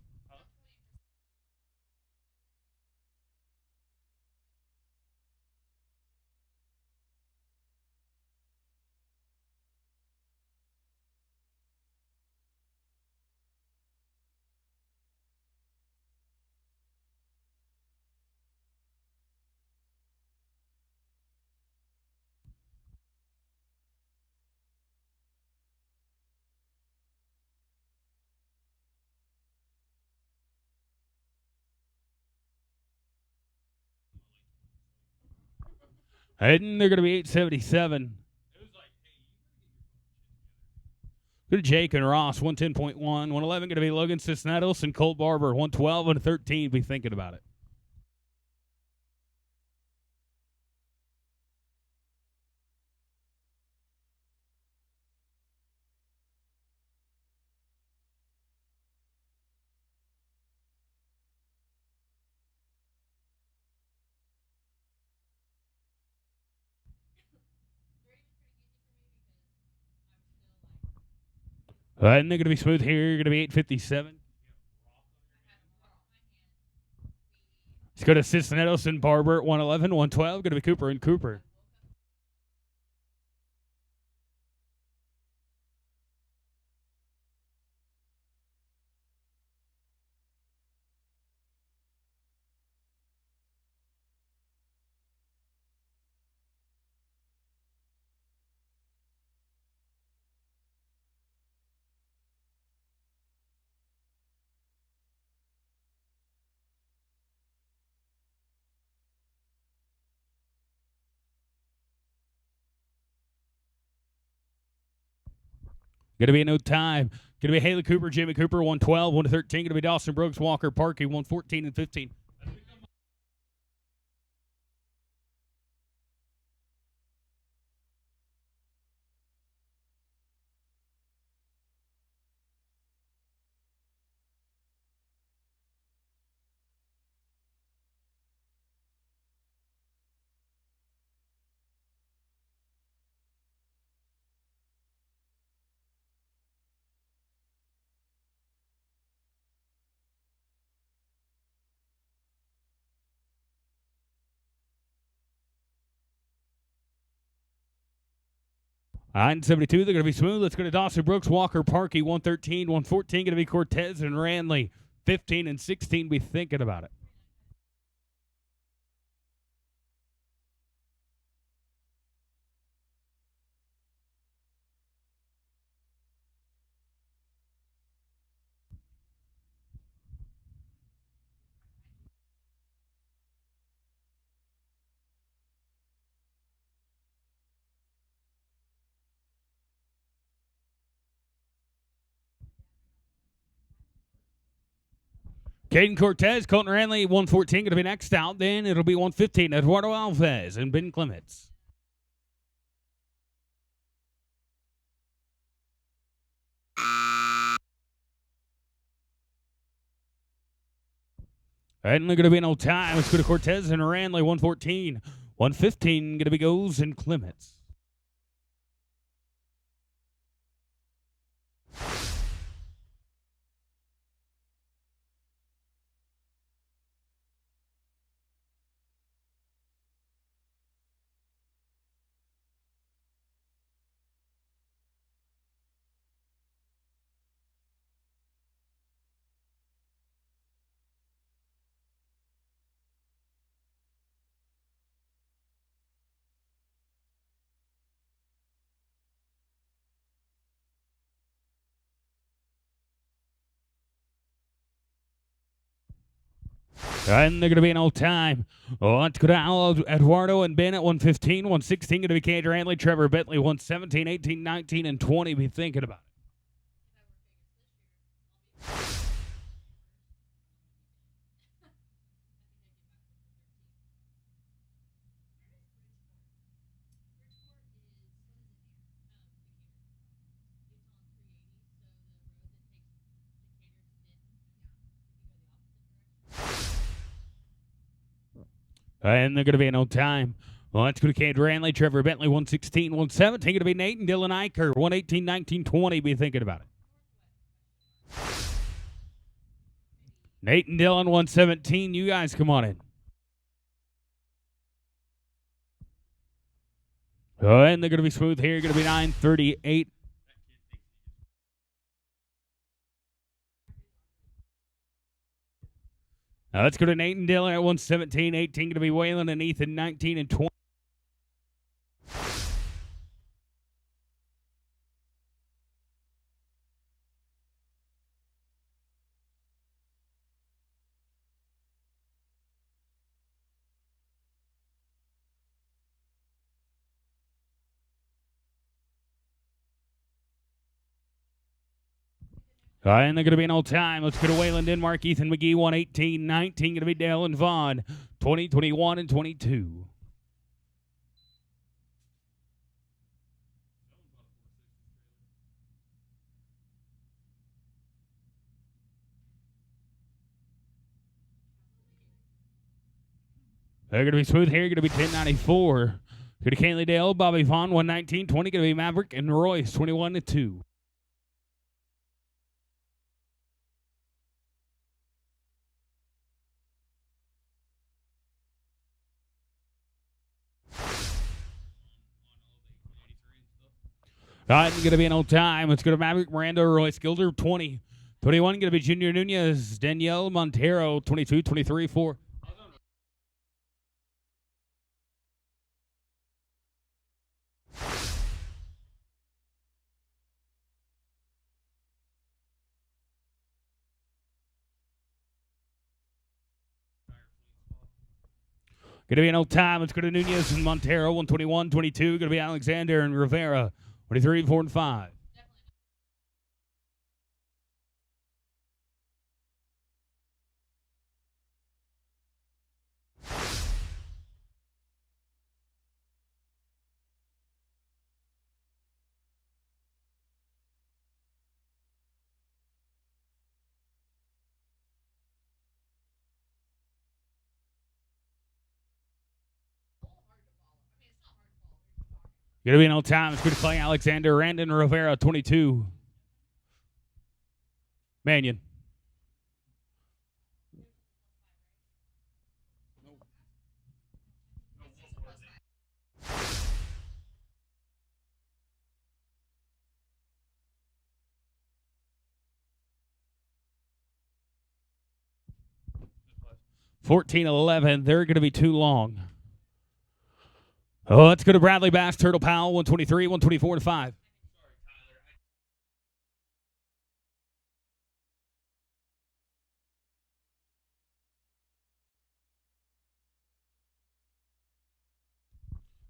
And they're going to be 877. Go to Jake and Ross, 110.1. 111 going to be Logan Cisneros and Colt Barber, 112 and 13. Be thinking about it. And they're going to be smooth here. You're going to be 857. Let's go to Cisneros and Barber, 111, 112. Going to be Cooper and Cooper. Going to be no time. Going to be Haley Cooper, Jimmy Cooper, 112, 113. Going to be Dawson Brooks, Walker Parkey, 114 and 15. I-72, they're going to be smooth. Let's go to Dawson Brooks, Walker Parkey, 113, 114. Going to be Cortez and Ranley, 15 and 16. Be thinking about it. Caden Cortez, Colton Ranley, 114, going to be next out. Then it'll be 115, Eduardo Alves and Ben Clements. And they're going to be no time. Let's go to Cortez and Ranley, 114. 115, going to be Goes and Clements. And they're going to be an old time. Let's go to Eduardo and Ben at 115. 116 going to be Cade Ranley, Trevor Bentley, 117, 18, 19, and 20. Be thinking about it. And they're going to be in no time. Let's go to Cade Ranley, Trevor Bentley, 116, 117. Going to be Nate and Dylan Eicher, 118, 19, 20. Be thinking about it. Nate and Dylan, 117. You guys come on in. And they're going to be smooth here. Going to be 938. Now let's go to Nate and Dylan at 117, 18. Going to be Waylon and Ethan, 19 and 20. And they're going to be an old time. Let's go to Waylon Denmark, Ethan McGee, 118, 19. Going to be Dale and Vaughn, 20, 21, and 22. They're going to be smooth here. Going to be 1094. Go to Canley Dale, Bobby Vaughn, 119, 20. Going to be Maverick and Royce, 21 and 2. Going to be an old time. Let's go to Maverick, Miranda, Royce Gilder, 20. 21 going to be Junior Nunez, Danielle Montero, 22, 23, 4. Going to be an old time. Let's go to Nunez and Montero, 121, 22. Going to be Alexander and Rivera, 23, 4, and 5. Going to be no time. It's going to play Alexander Randon Rivera, 22. Mannion. $14-11. They're going to be too long. Oh, let's go to Bradley Bass, Turtle Powell, 123, 124 to 5.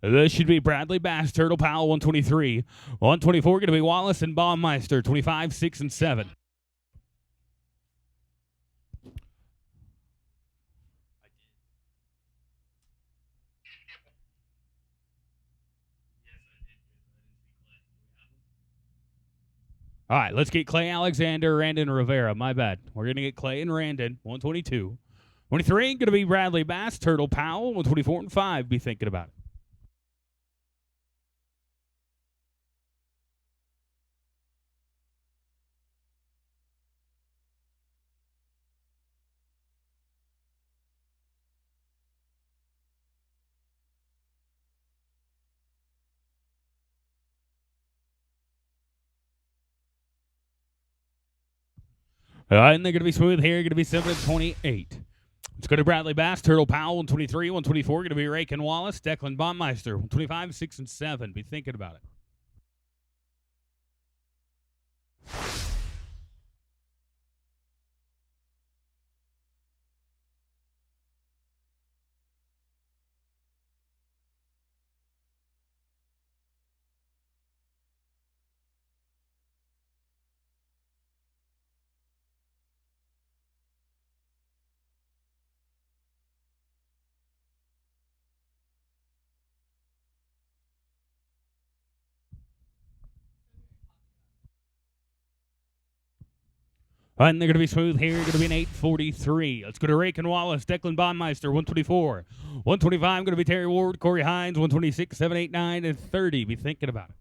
This should be Bradley Bass, Turtle Powell, 123. 124 going to be Wallace and Baumeister, 25, 6, and 7. All right, let's get Clay Alexander, Randon Rivera. My bad. We're going to get Clay and Randon, 122. 23 going to be Bradley Bass, Turtle Powell, 124 and 5. Be thinking about it. And they're going to be smooth here. Going to be 7-28. Let's go to Bradley Bass, Turtle Powell, 123, 124. Going to be Rake and Wallace, Declan Baumeister, 125, 6, and 7. Be thinking about it. And they're going to be smooth here. Going to be an 8:43. Let's go to Rake and Wallace, Declan Baumeister, 124. 125 going to be Terry Ward, Corey Hines, 126, 7, 8, 9, and 30. Be thinking about it.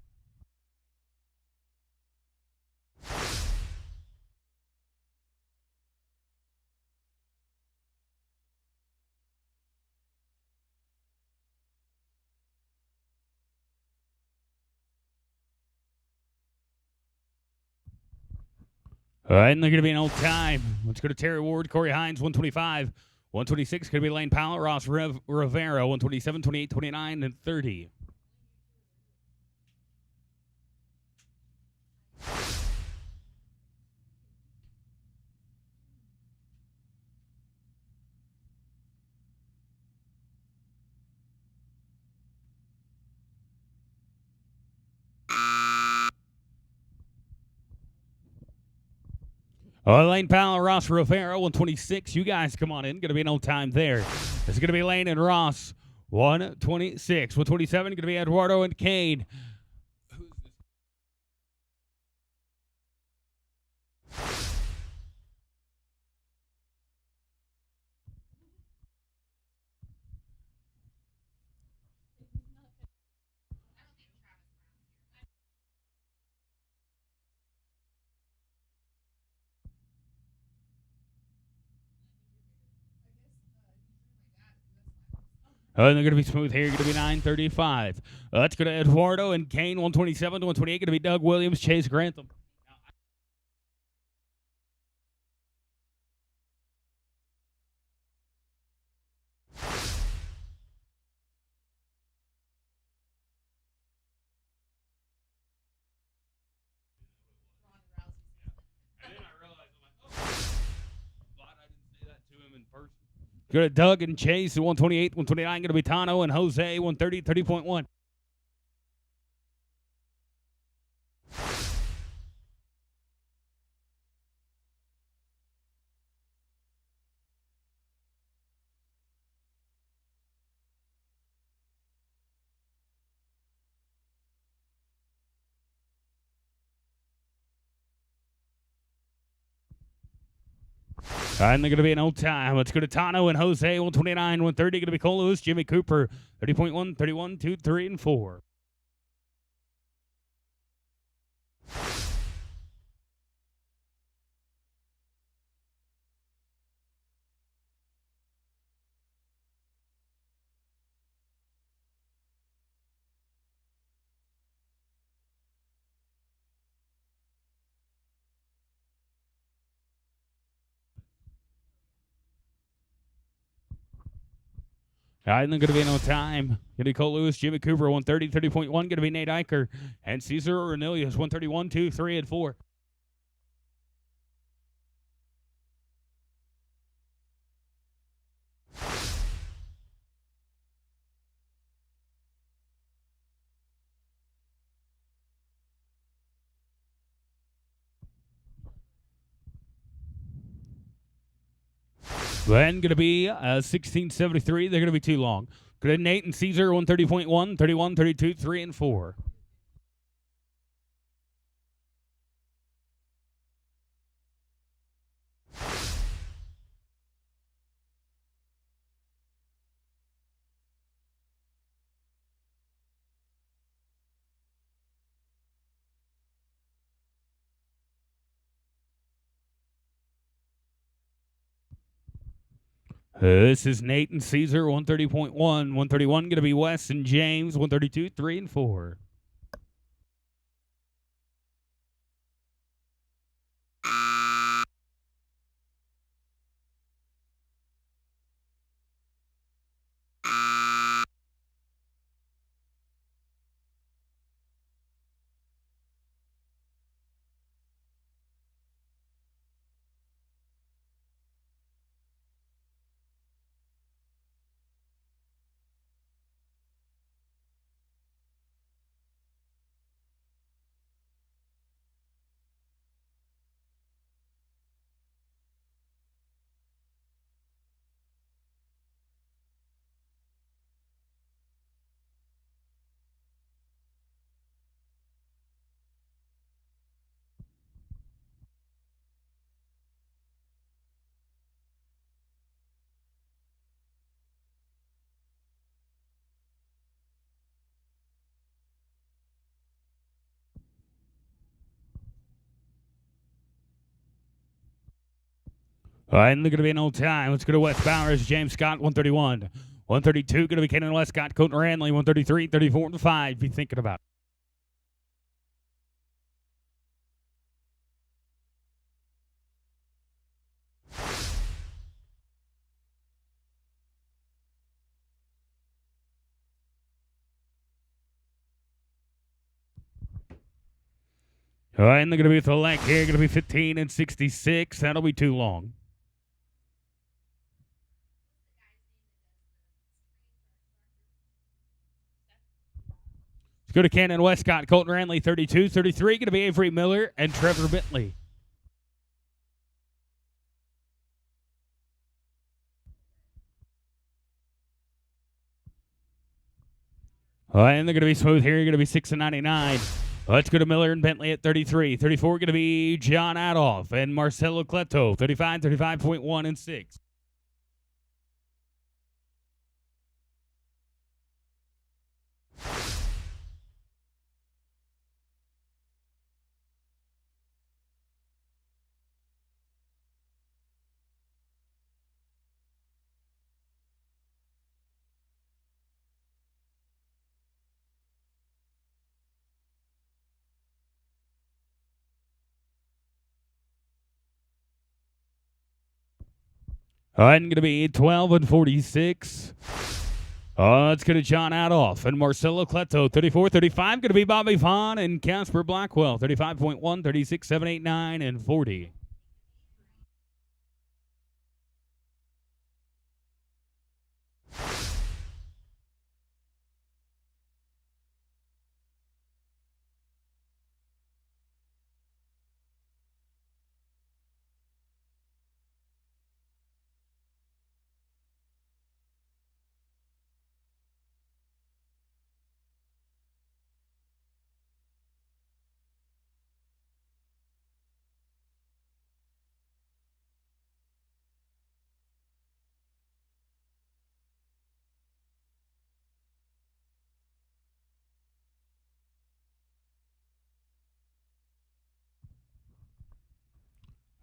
All right, and they're going to be an old time. Let's go to Terry Ward, Corey Hines, 125. 126 going to be Lane Powell, Ross Rivera, 127, 28, 29, and 30. Lane Powell, Ross Rivera, 126. You guys come on in. Going to be an old time there. This is going to be Lane and Ross, 126. 127 going to be Eduardo and Kane. And they're going to be smooth here. Going to be 9:35. Let's go to Eduardo and Kane, 127 to 128. Going to be Doug Williams, Chase Grantham. Go to Doug and Chase at 128, 129. Going to be Tano and Jose, 130, 30.1. And they're going to be an old time. Let's go to Tano and Jose, 129, 130. Going to be Cole Lewis, Jimmy Cooper, 30.1, 31, 2, 3, and 4. And then going to be no time. Going to be Cole Lewis, Jimmy Cooper, 130, 30.1. Going to be Nate Eicher. And Cesar Ornelius, 131, 2, 3, and 4. Then going to be 1673. They're going to be too long. Good to Nate and Caesar, 130.1, 31, 32, 3, and 4. This is Nate and Caesar, 130.1. 131 going to be Wes and James, 132, 3, and 4. All right, and they're going to be an old time. Let's go to Wes Bowers, James Scott, 131. 132 going to be Kenan Westcott, Colton Ranley, 133, 34, and 5. Be thinking about. All right, and they're going to be with the leg here. Going to be 15 and 66. That'll be too long. Let's go to Kenan Westcott, Colton Ranley, 32, 33. Going to be Avery Miller and Trevor Bentley. All right, and they're going to be smooth here. You're going to be 6 and 99. Let's go to Miller and Bentley at 33. 34 going to be John Adolph and Marcelo Cleto, 35, 35.1, and 6. All right, and going to be 12 and 46. Let's go to John Adolph and Marcelo Cleto, 34, 35. Going to be Bobby Vaughn and Casper Blackwell, 35.1, 36, 7, 8, 9, and 40.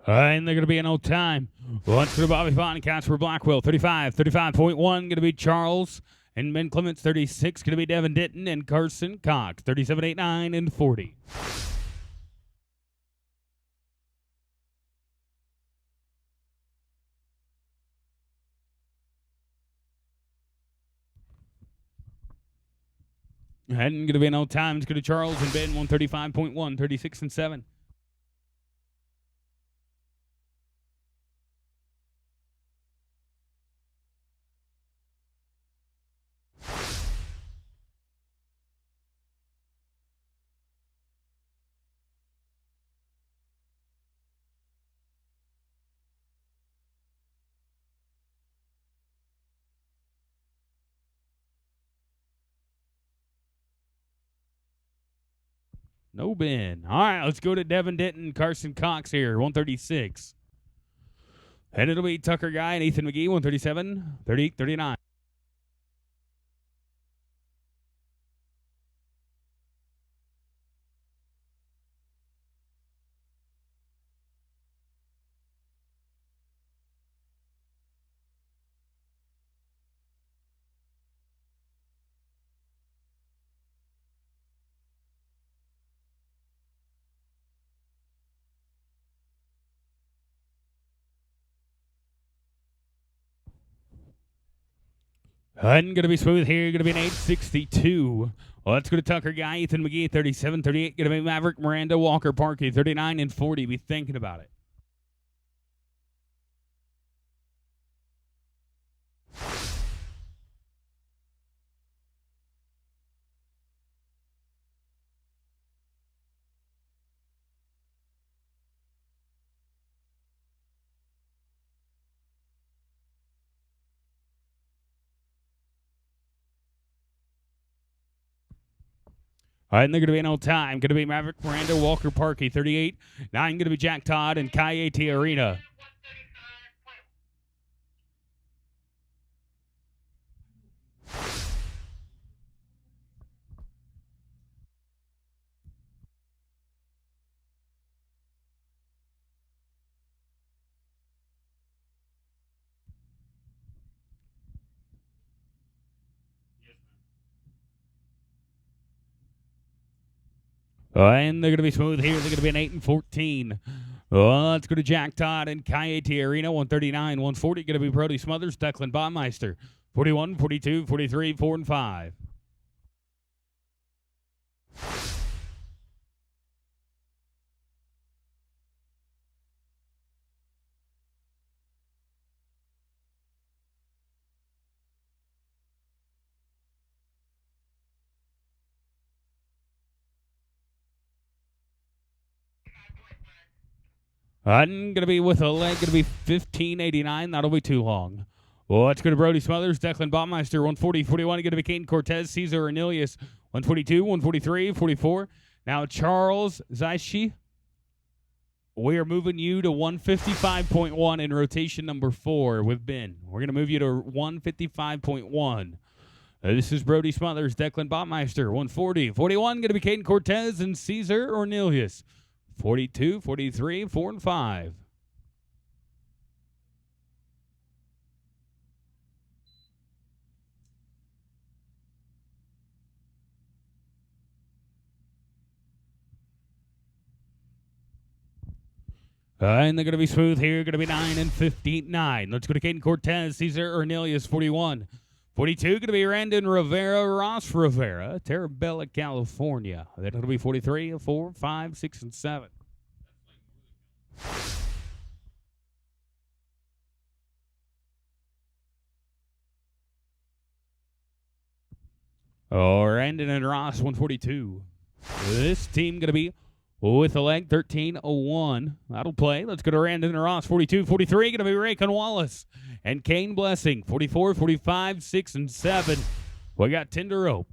All right, and they're going to be in no time. Let's go to Bobby Vaughn and Casper Blackwell, 35, 35.1. Going to be Charles and Ben Clements, 36. Going to be Devin Ditton and Carson Cox, 37, 8, 9, and 40. Heading going to be no time. It's going to Charles and Ben 135.1, 36 and 7. No Ben. All right, let's go to Devin Denton, Carson Cox here, 136. And it'll be Tucker Guy and Ethan McGee, 137, 38, 39. Hutton going to be smooth here. Going to be an 862. Well, let's go to Tucker Guy, Ethan McGee, 37, 38. Going to be Maverick, Miranda, Walker, Parkey, 39 and 40. Be thinking about it. All right, and they're going to be in on time. Going to be Maverick, Miranda, Walker, Parkey, 38. 9 going to be Jack Todd and Tea2Go Arena. And they're going to be smooth here. They're going to be an 8 and 14. Let's go to Jack Todd and Tea2Go Arena, 139, 140. Going to be Brody Smothers, Declan Baumeister, 41, 42, 43, 4 and 5. I'm going to be with a leg, going to be 1589. That'll be too long. Well, let's go to Brody Smothers, Declan Baumeister, 140, 41. Going to be Caden Cortez, Cesar Ornelius, 142, 143, 44. Now, Charles Zaishi, we are moving you to 155.1 in rotation number 4 with Ben. We're going to move you to 155.1. This is Brody Smothers, Declan Baumeister, 140, 41. Going to be Caden Cortez and Cesar Ornelius. 42, 43, 4 and 5. And they're going to be smooth here. Going to be 9 and 15, 9. Let's go to Caden Cortez, Cesar Ornelius, 41. 42 going to be Randon Rivera, Ross Rivera, Terabella, California. Then it'll be 43, 4, 5, 6, and 7. Oh, Randon and Ross, 142. This team going to be with a leg, 13-01. That'll play. Let's go to Randon and Ross, 42, 43. Going to be Raycon Wallace and Kane Blessing, 44, 45, 6, and 7. We got 10 to rope.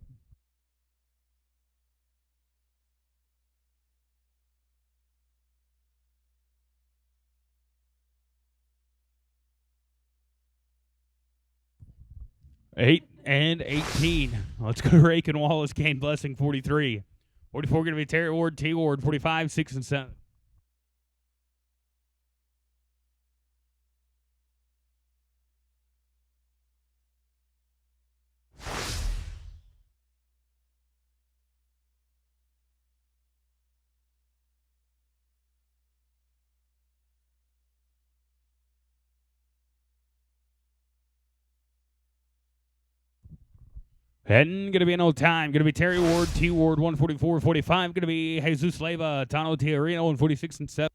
Eight and 18. Let's go to Raycon Wallace, Kane Blessing, 43. 44 going to be Terry Ward, T Ward, 45, 6, and 7. Heading, going to be an old time. Going to be Terry Ward, T Ward, 144.45. Going to be Jesus Leva, Tano Tiarino, 146 and 7.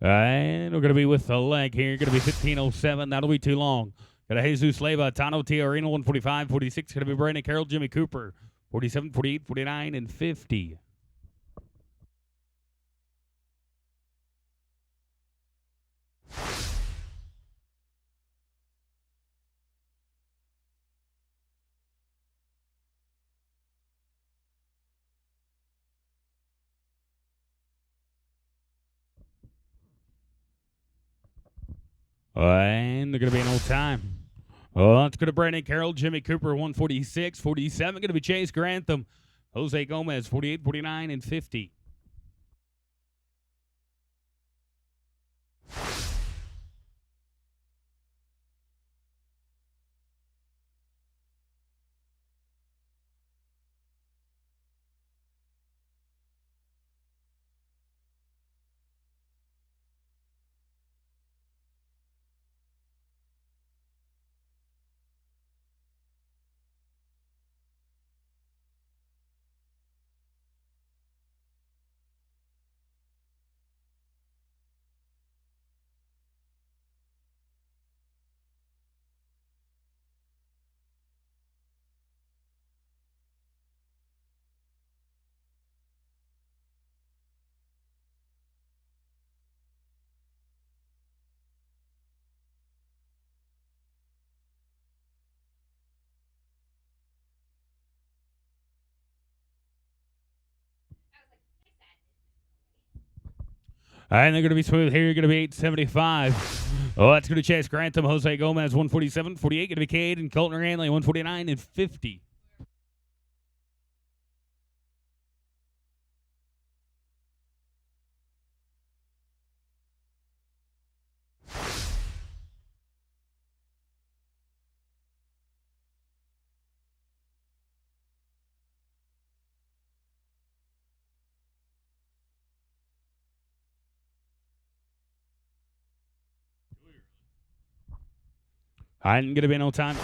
And we're going to be with the leg here. Going to be 15:07. That'll be too long. Got a Jesus Leva, Tano Tiarino, 145, 46. Going to be Brandon Carroll, Jimmy Cooper, 47, 48, 49, and 50. And they're going to be an old time. Oh, that's going to Brandon Carroll, Jimmy Cooper, 146, 47. Going to be Chase Grantham, Jose Gomez, 48, 49, and 50. And they're going to be smooth here. You're going to be 875. Oh, that's going to Chase Grantham, Jose Gomez, 147, 48. Going to be Cade and Colton Ranley, 149 and 50. I'm going to be no time.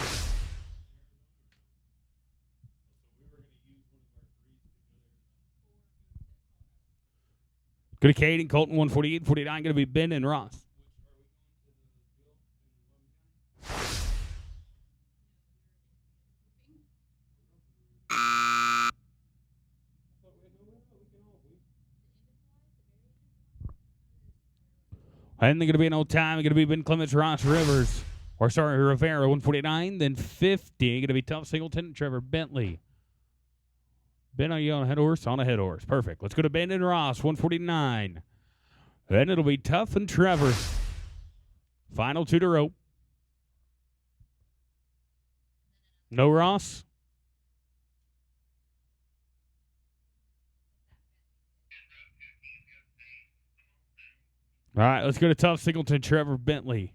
Going to Cade and Colton, 148, 49. Going to be Ben and Ross. And they're going to be an old time. Going to be Ben Clements, Ross Rivers. Or sorry, Rivera, 149. Then 50. Going to be Tom Singleton and Trevor Bentley. Ben, are you on a head horse? On a head horse. Perfect. Let's go to Ben and Ross, 149. Then it'll be Tough and Trevor. Final two to rope. No Ross? All right, let's go to Tough Singleton, Trevor Bentley.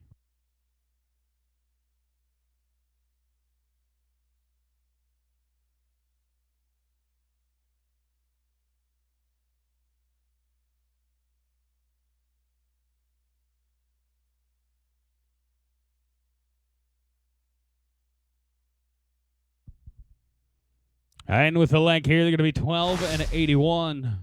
And with the leg here, they're going to be 12 and 81.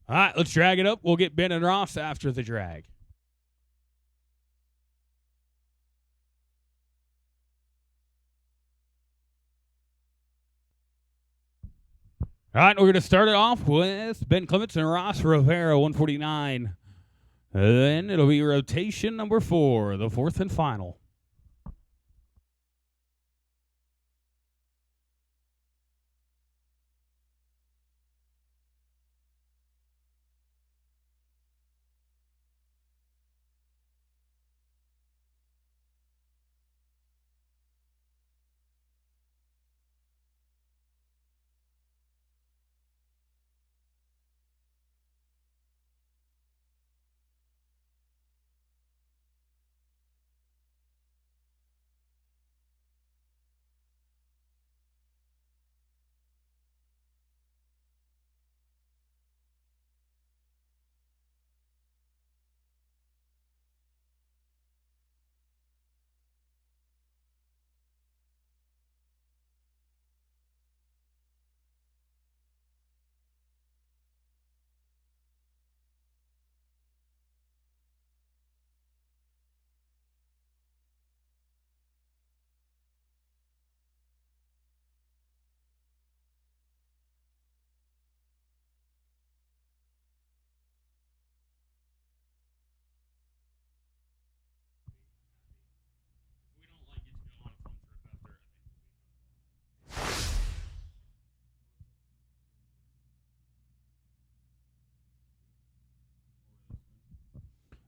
All right, let's drag it up. We'll get Ben and Ross after the drag. All right, we're going to start it off with Ben Clements and Ross Rivera, 149. Then it'll be rotation number 4, the fourth and final.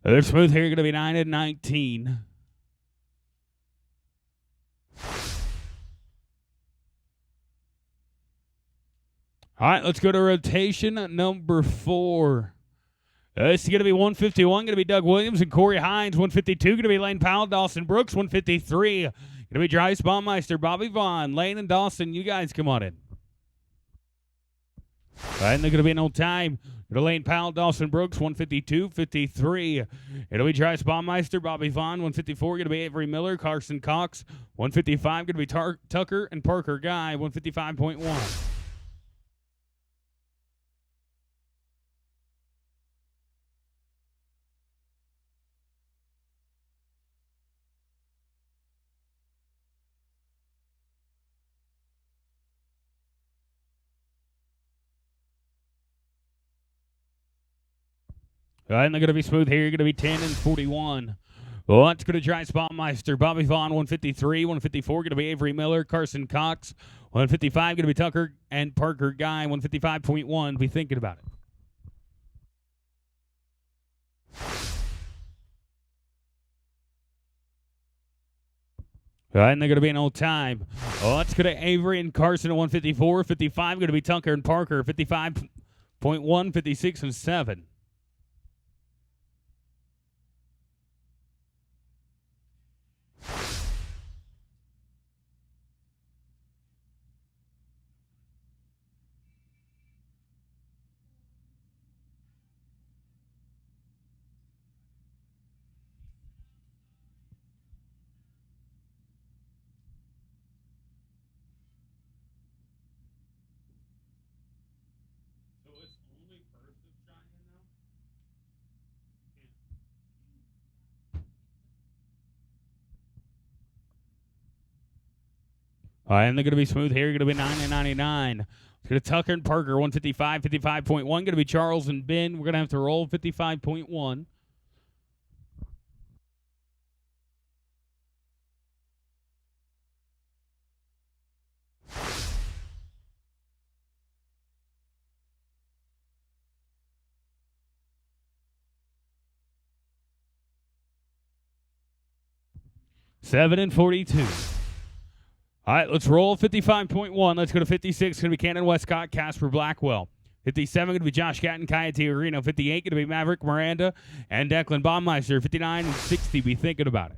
They're smooth here, going to be 9 and 19. All right, let's go to rotation number 4. This is going to be 151, going to be Doug Williams and Corey Hines. 152, going to be Lane Powell, Dawson Brooks. 153, going to be Dries Baumeister, Bobby Vaughn. Lane and Dawson, you guys come on in. All right, and they're going to be no time. Go to Lane Powell, Dawson Brooks, 152, 53. It'll be Dries Baumeister, Bobby Vaughn. 154, going to be Avery Miller, Carson Cox. 155, going to be Tucker and Parker Guy. 155.1. All right, and they're going to be smooth here. You're going to be 10 and 41. Well, that's going to Dries Baumeister, Bobby Vaughn, 153. 154, going to be Avery Miller, Carson Cox. 155, going to be Tucker and Parker Guy. 155.1. Be thinking about it. All right, and they're going to be an old time. Oh, that's going to Avery and Carson at 154. 55, going to be Tucker and Parker. 55.1, 56, and 7. All right, and they're going to be smooth here. Going to be 9 and 99. It's going to Tucker and Parker, 155, 55.1. Going to be Charles and Ben. We're going to have to roll 55.1. Seven and 42. All right, let's roll 55.1. Let's go to 56. It's going to be Cannon Westcott, Casper Blackwell. 57 going to be Josh Gatton, Kaya Tiarino. 58 going to be Maverick Miranda and Declan Baumeister. 59 and 60. Be thinking about it.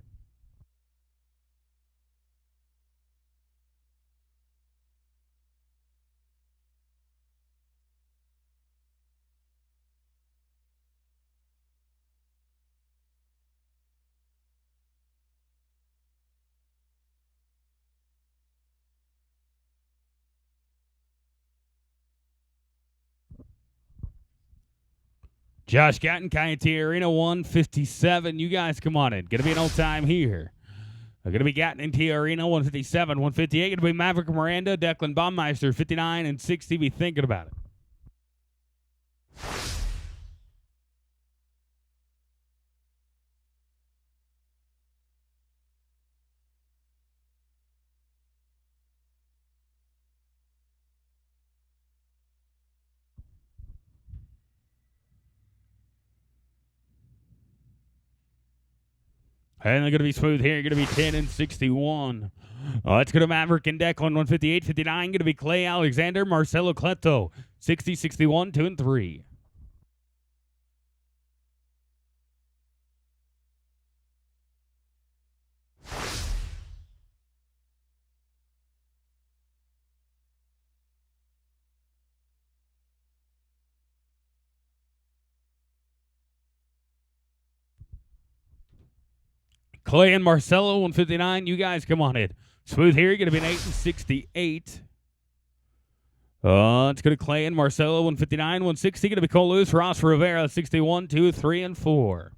Josh Gatton, Kaya Tiarino, 157. You guys come on in. Going to be an old time here. Going to be Gatton and Tiarino, 157. 158 going to be Maverick Miranda, Declan Baumeister. 59 and 60. Be thinking about it. And they're going to be smooth here. Going to be 10 and 61. It's going to Maverick and Declan, 158, 59. Going to be Clay Alexander, Marcelo Cleto, 60, 61, 2 and 3. Clay and Marcelo, 159. You guys come on in. Smooth here. Going to be an 8 and 68. It's going to Clay and Marcelo, 159, 160. Going to be Cole Lewis, Ross Rivera, 61, 2, 3, and 4.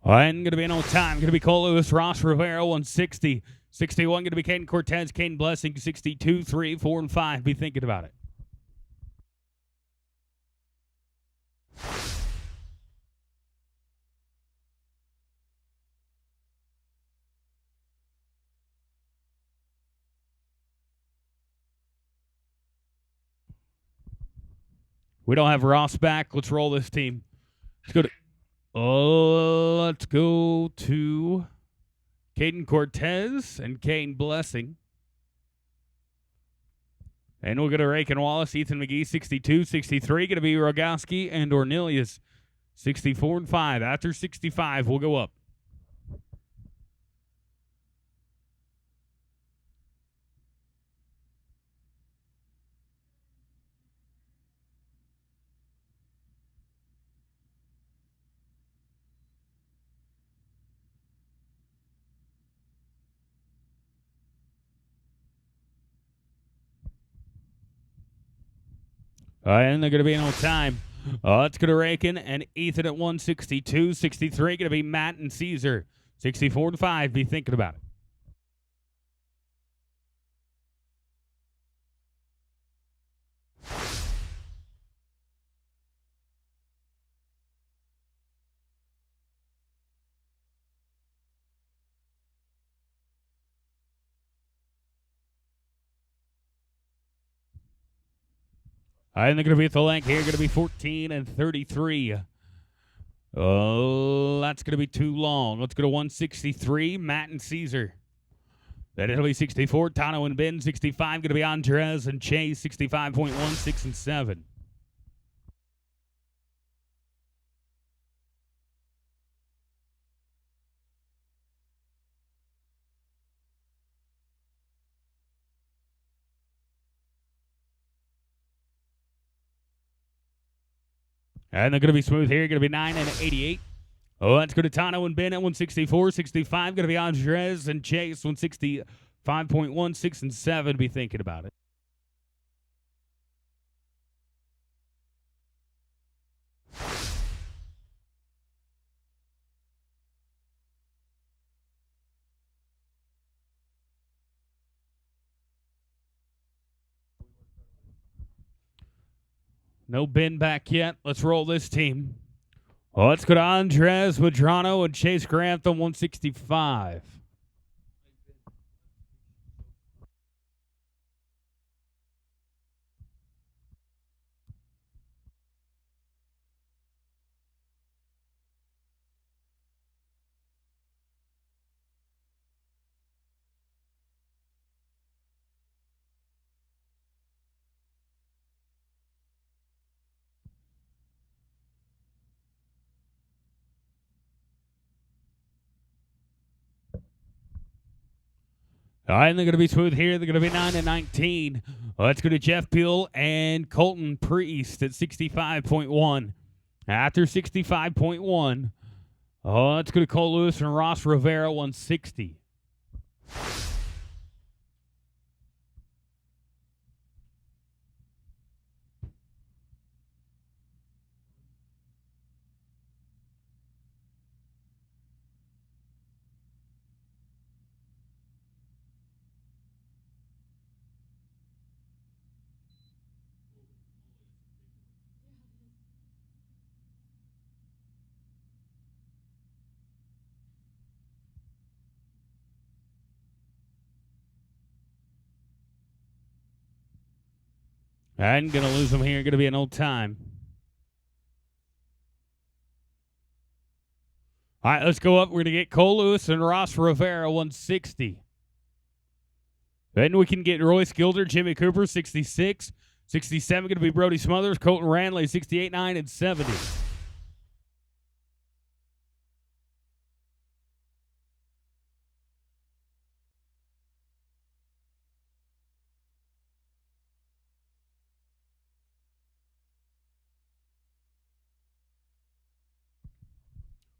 And going to be an old time. Going to be Cole Lewis, Ross Rivera, 160. 61 going to be Caden Cortez, Caden Blessing, 62, 3, 4, and 5. Be thinking about it. We don't have Ross back. Let's roll this team. Let's go to Caden Cortez and Caden Blessing. And we'll go to Rake and Wallace, Ethan McGee, 62, 63. Going to be Rogowski and Ornelius, 64 and 5. After 65, we'll go up. And they're going to be in on time. Let's go to Rakin and Ethan at 162. 63 going to be Matt and Caesar. 64 and 5. Be thinking about it. And they're going to be at the length here. Going to be 14 and 33. Oh, that's going to be too long. Let's go to 163. Matt and Caesar. Then it'll be 64. Tano and Ben. 65. Going to be Andres and Chase. 65.1, 6, and 7. And they're going to be smooth here. Going to be 9 and 88. Oh, let's go to Tano and Ben at 164. 65. Going to be Andres and Chase. 165.1, 6, and 7. Be thinking about it. No Ben back yet. Let's roll this team. Oh, let's go to Andres Madrano and Chase Grantham, 165. All right, and they're going to be smooth here. They're going to be 9 and 19. Let's go to Jeff Peel and Colton Priest at 65.1. After 65.1, let's go to Cole Lewis and Ross Rivera, 160. And going to lose them here. Going to be an old time. All right, let's go up. We're going to get Cole Lewis and Ross Rivera, 160. Then we can get Royce Gilder, Jimmy Cooper, 66. 67 going to be Brody Smothers, Colton Randley, 68, 9, and 70.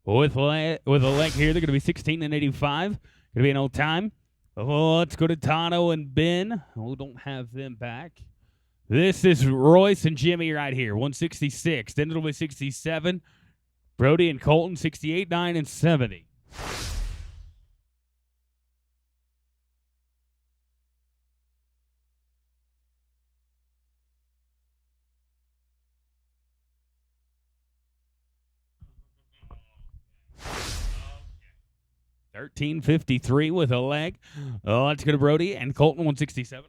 With a leg here, they're going to be 16 and 85. Going to be an old time. Oh, let's go to Tano and Ben. Oh, don't have them back. This is Royce and Jimmy right here, 166. Then it'll be 67. Brody and Colton, 68, 9, and 70. 13:53 with a leg. Oh, let's go to Brody and Colton 167.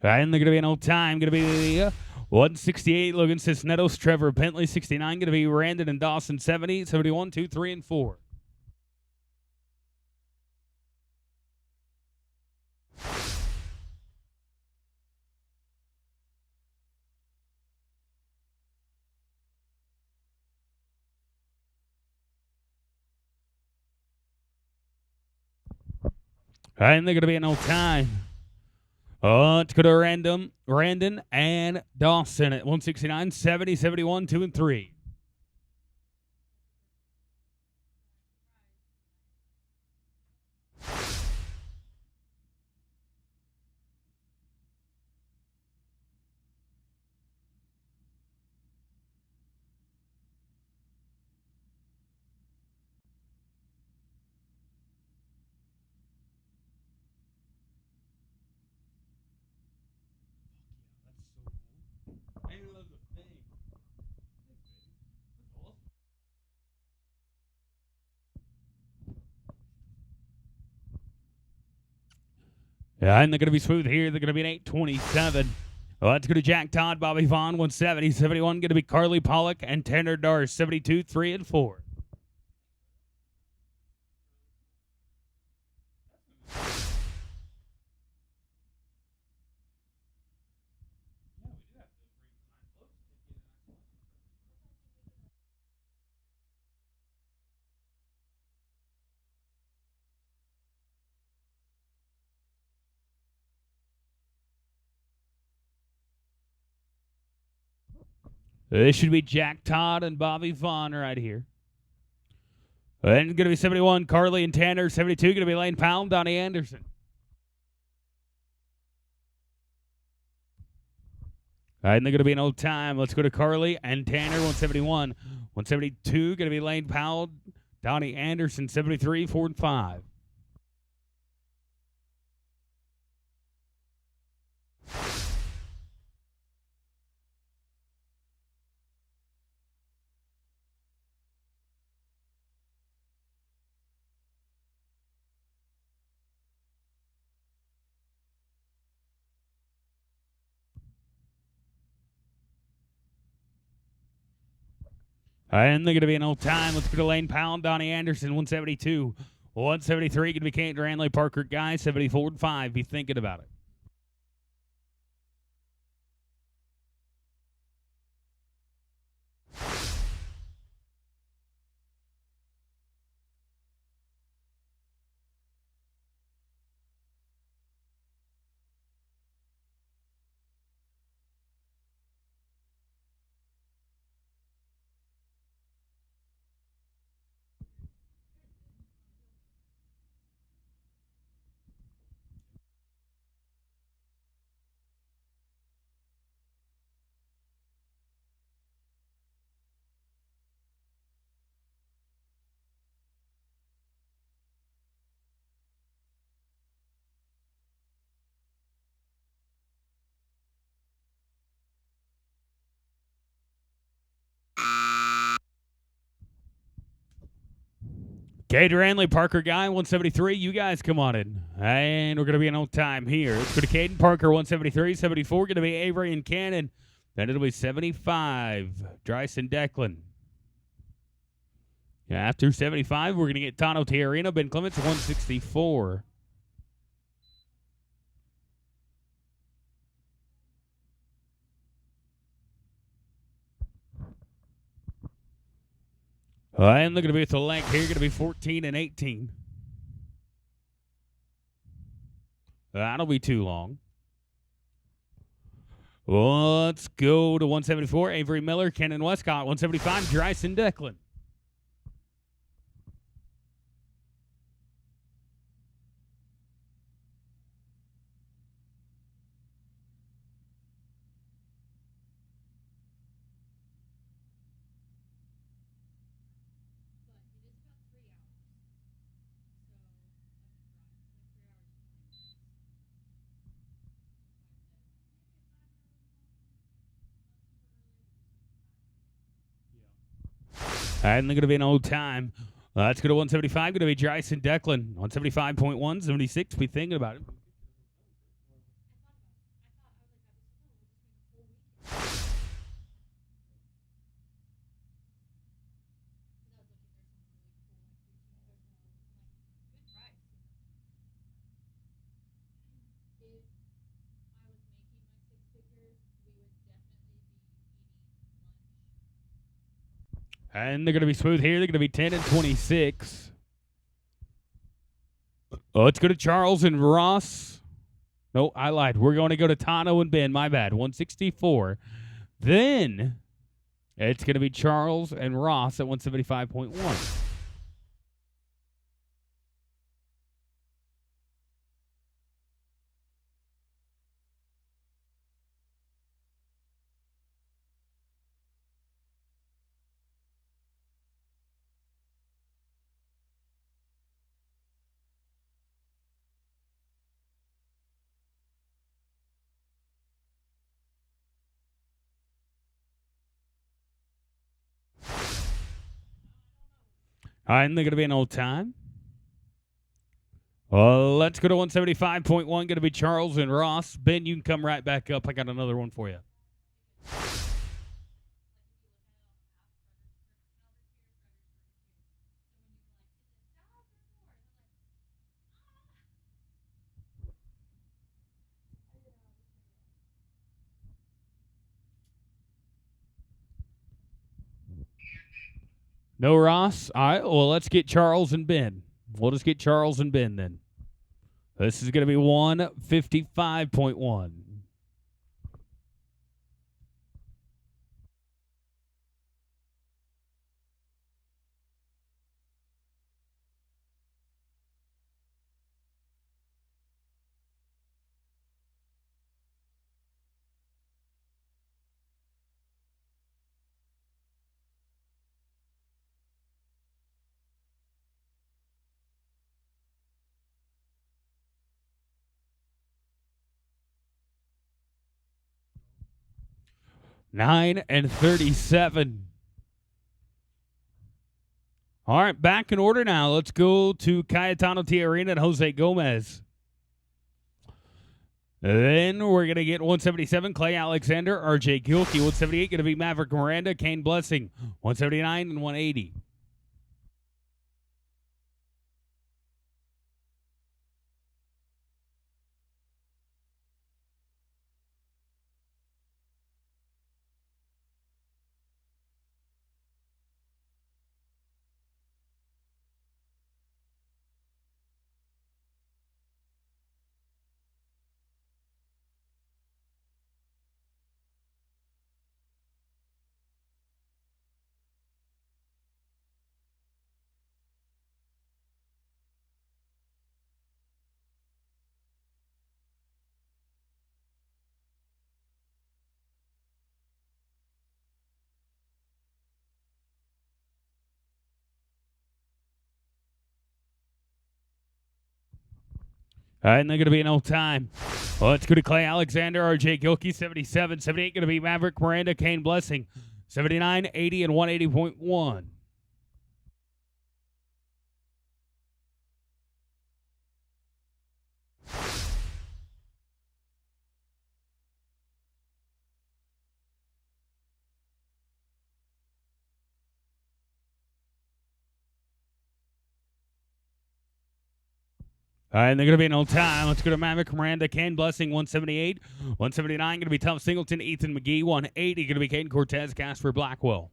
And they're going to be an old time. Going to be 168 Logan Cisneros, Trevor Bentley 69. Going to be Randon and Dawson 70, 71, 2, 3, and 4. And they're going to be an old time. Let's go to Randon and Dawson at 169, 70, 71, 2, and 3. Yeah, and they're going to be smooth here. They're going to be an 827. Let's go to Jack Todd, Bobby Vaughn, 170, 71. Going to be Carly Pollock and Tanner Darce, 72, 3, and 4. This should be Jack Todd and Bobby Vaughn right here. And going to be 71, Carly and Tanner, 72. Going to be Lane Powell, Donnie Anderson. All right, and they're going to be an old time. Let's go to Carly and Tanner, 171. 172, going to be Lane Powell, Donnie Anderson, 73, 4, and 5. And they're going to be an old time. Let's go to Lane Powell, Donnie Anderson, 172. 173 going to be Kate Ranley, Parker Guy, 74 and 5. Be thinking about it. Kate Ranley, Parker Guy, 173. You guys come on in. And we're going to be an old time here. Let's go to Caden Parker, 173. 74 going to be Avery and Cannon. Then it'll be 75, Dryson Declan. After 75, we're going to get Tano Tiarino, Ben Clements, 164. And they're going to be with the length here, going to be 14 and 18. That'll be too long. Let's go to 174. Avery Miller, Kenan Westcott, 175. Dryson Declan. And they're going to be an old time. Let's go to 175. Going to be Bryson Declan. 175.1, 76. Be thinking about it. And they're going to be smooth here. They're going to be 10 and 26. Oh, let's go to Charles and Ross. No, I lied. We're going to go to Tano and Ben. My bad. 164. Then it's going to be Charles and Ross at 175.1. All right, and they're going to be an old time. Well, let's go to 175.1. Going to be Charles and Ross. Ben, you can come right back up. I got another one for you. No Ross? All right, well, let's get Charles and Ben. We'll just get Charles and Ben then. This is going to be 155.1. Nine and 37. All right, back in order now. Let's go to Cayetano Tiarina and Jose Gomez. Then we're going to get 177, Clay Alexander, RJ Gilkey. 178 going to be Maverick Miranda, Kane Blessing. 179 and 180. All right, and they're going to be an old time. Well, let's go to Clay Alexander, RJ Gilkey, 77. 78 going to be Maverick Miranda, Kane Blessing. 79, 80, and 180.1. All right, and they're going to be an old time. Let's go to Maverick Miranda, Kane Blessing, 178. 179 going to be Tom Singleton, Ethan McGee. 180 going to be Caden Cortez, Casper Blackwell.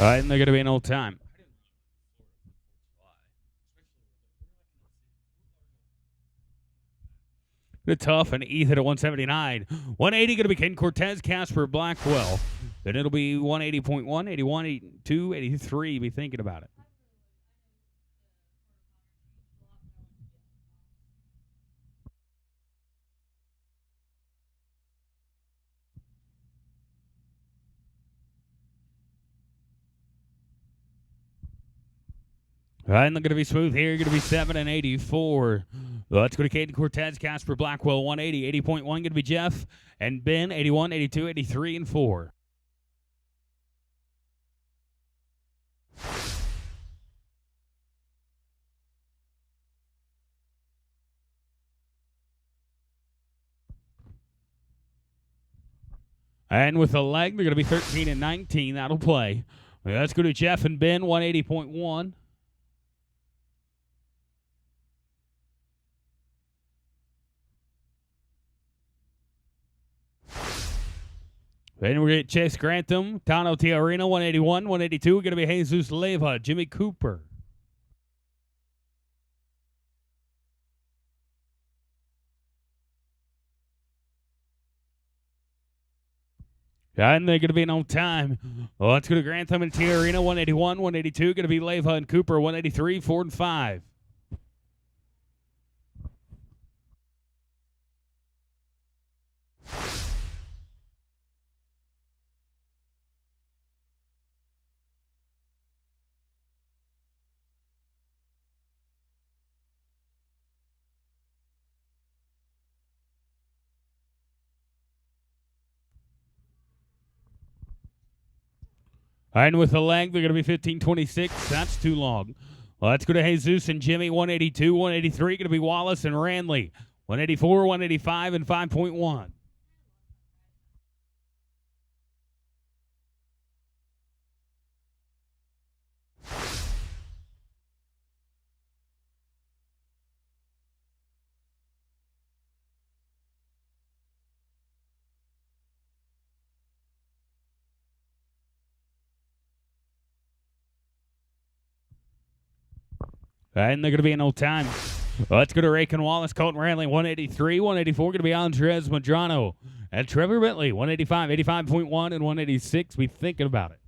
All right, and they're going to be an old time. The tough and Ethan at 179. 180 going to be Ken Cortez, Casper Blackwell. Then it'll be 180.1, 81, 82, 83. Be thinking about it. And they're going to be smooth here. Going to be 7 and 84. Let's go to Caden Cortez, Casper Blackwell, 180. 80.1 going to be Jeff. And Ben, 81, 82, 83, and 4. And with a leg, they're going to be 13 and 19. That'll play. Let's go to Jeff and Ben, 180.1. Then we're going to Chase Grantham, Tano Tiarina, 181. 182, going to be Jesus Leva, Jimmy Cooper. And they're going to be on time. Well, let's go to Grantham and Tiarina, 181. 182, going to be Leva and Cooper, 183, 4 and 5. And with the leg, they're going to be 15-26. That's too long. Let's go to Jesus and Jimmy, 182. 183, going to be Wallace and Ranley, 184, 185, and 5.1. And they're going to be in no time. Let's go to Rake and Wallace, Colton Ranley, 183, 184, going to be Andres Madrano. And Trevor Bentley, 185, 85.1, and 186. Be thinking about it.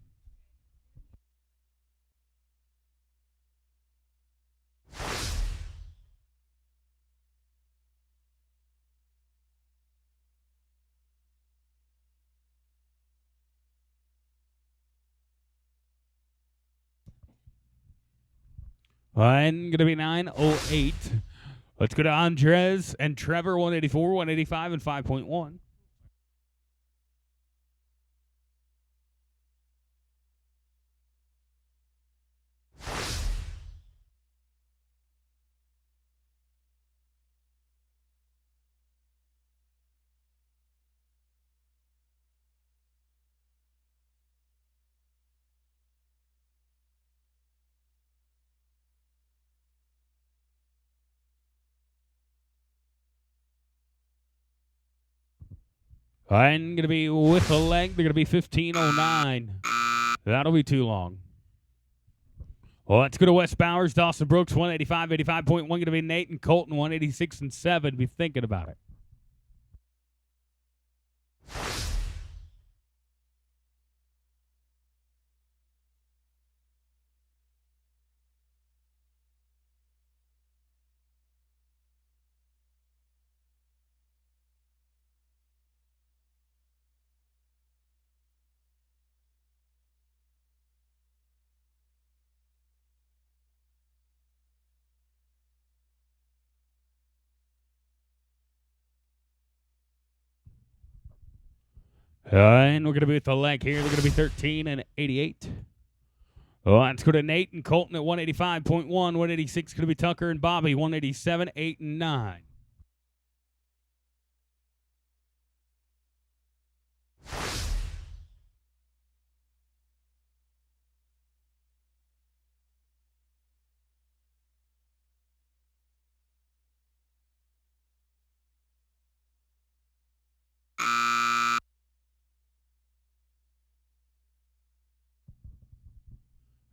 And going to be 908. Let's go to Andres and Trevor, 184, 185, and 5.1. And going to be with a leg, they're going to be 15:09. That'll be too long. Well, let's go to West Bowers, Dawson Brooks, 185, 85.1. Going to be Nate and Colton, 186 and 7. Be thinking about it. And we're going to be with the leg here. They're going to be 13 and 88. Oh, let's go to Nate and Colton at 185.1. 186 going to be Tucker and Bobby, 187, 8, and 9.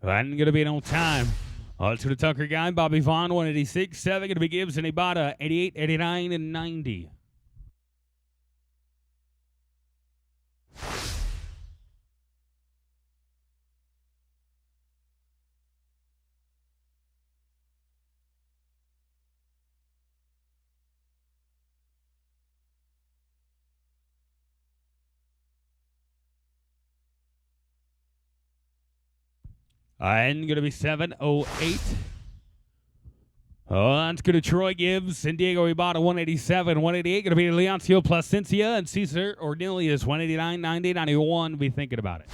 And going to be on time. Let's go to Tucker Guy, Bobby Vaughn, 186, 7. Going to be Gibbs and Ibata, 88, 89, and 90. And going to be 7:08. Oh, that's good to Troy Gibbs and Diego Ibarra, 187. 188 going to be Leoncio Placencia and Cesar Ornelius, 189, 90, 91. Be thinking about it.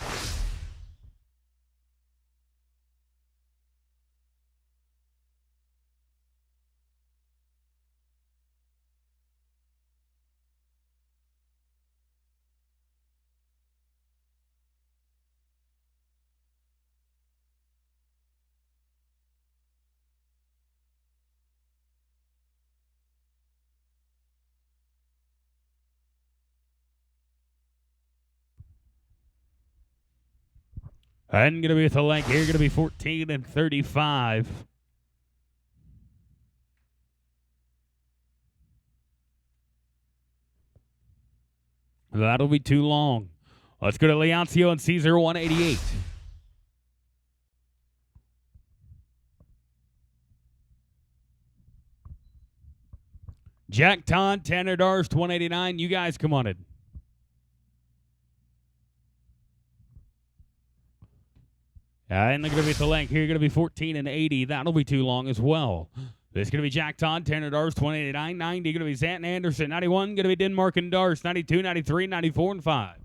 And going to be with the length here, going to be 14 and 35. That'll be too long. Let's go to Leoncio and Caesar, 188. Jack Ton, Tanner Darst, 189. You guys come on in. And they're going to be at the length here. Going to be 14 and 80. That'll be too long as well. This is going to be Jack Todd, Tanner Darst, 189, 90. Going to be Zanton Anderson, 91. Going to be Denmark and Darst, 92, 93, 94, and 5.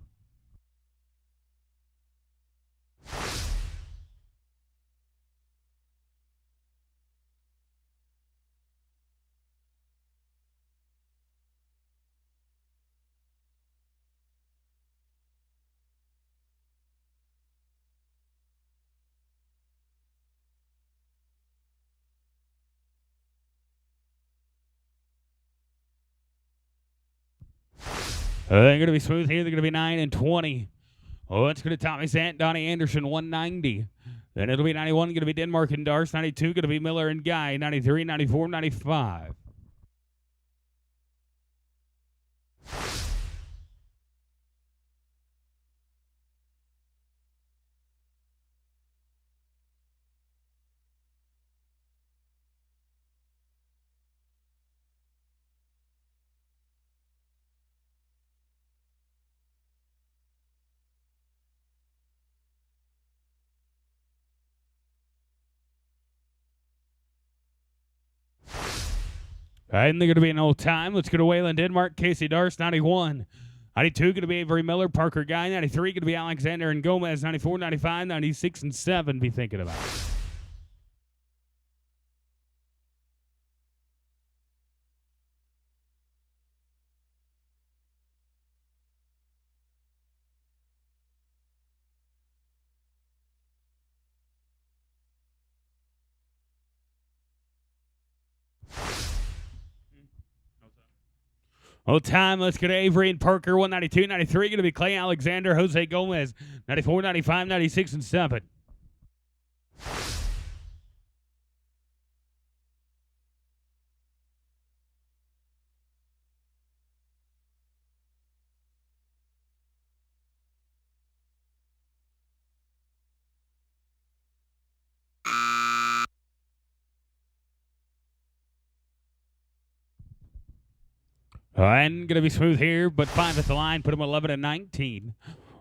They're going to be smooth here. They're going to be 9 and 20. Oh, it's going to Tommy Sant, Donnie Anderson, 190. Then it'll be 91, going to be Denmark and Darst. 92, going to be Miller and Guy. 93, 94, 95. And they're going to be an old time. Let's go to Wayland, Denmark. Casey Darst, 91. 92 going to be Avery Miller, Parker Guy. 93 going to be Alexander and Gomez. 94, 95, 96, and 7. Be thinking about it. Old time, let's go to Avery and Parker, 192, 93. Going to be Clay Alexander, Jose Gomez, 94, 95, 96, and 7. And going to be smooth here, but 5 at the line. Put him 11 and 19.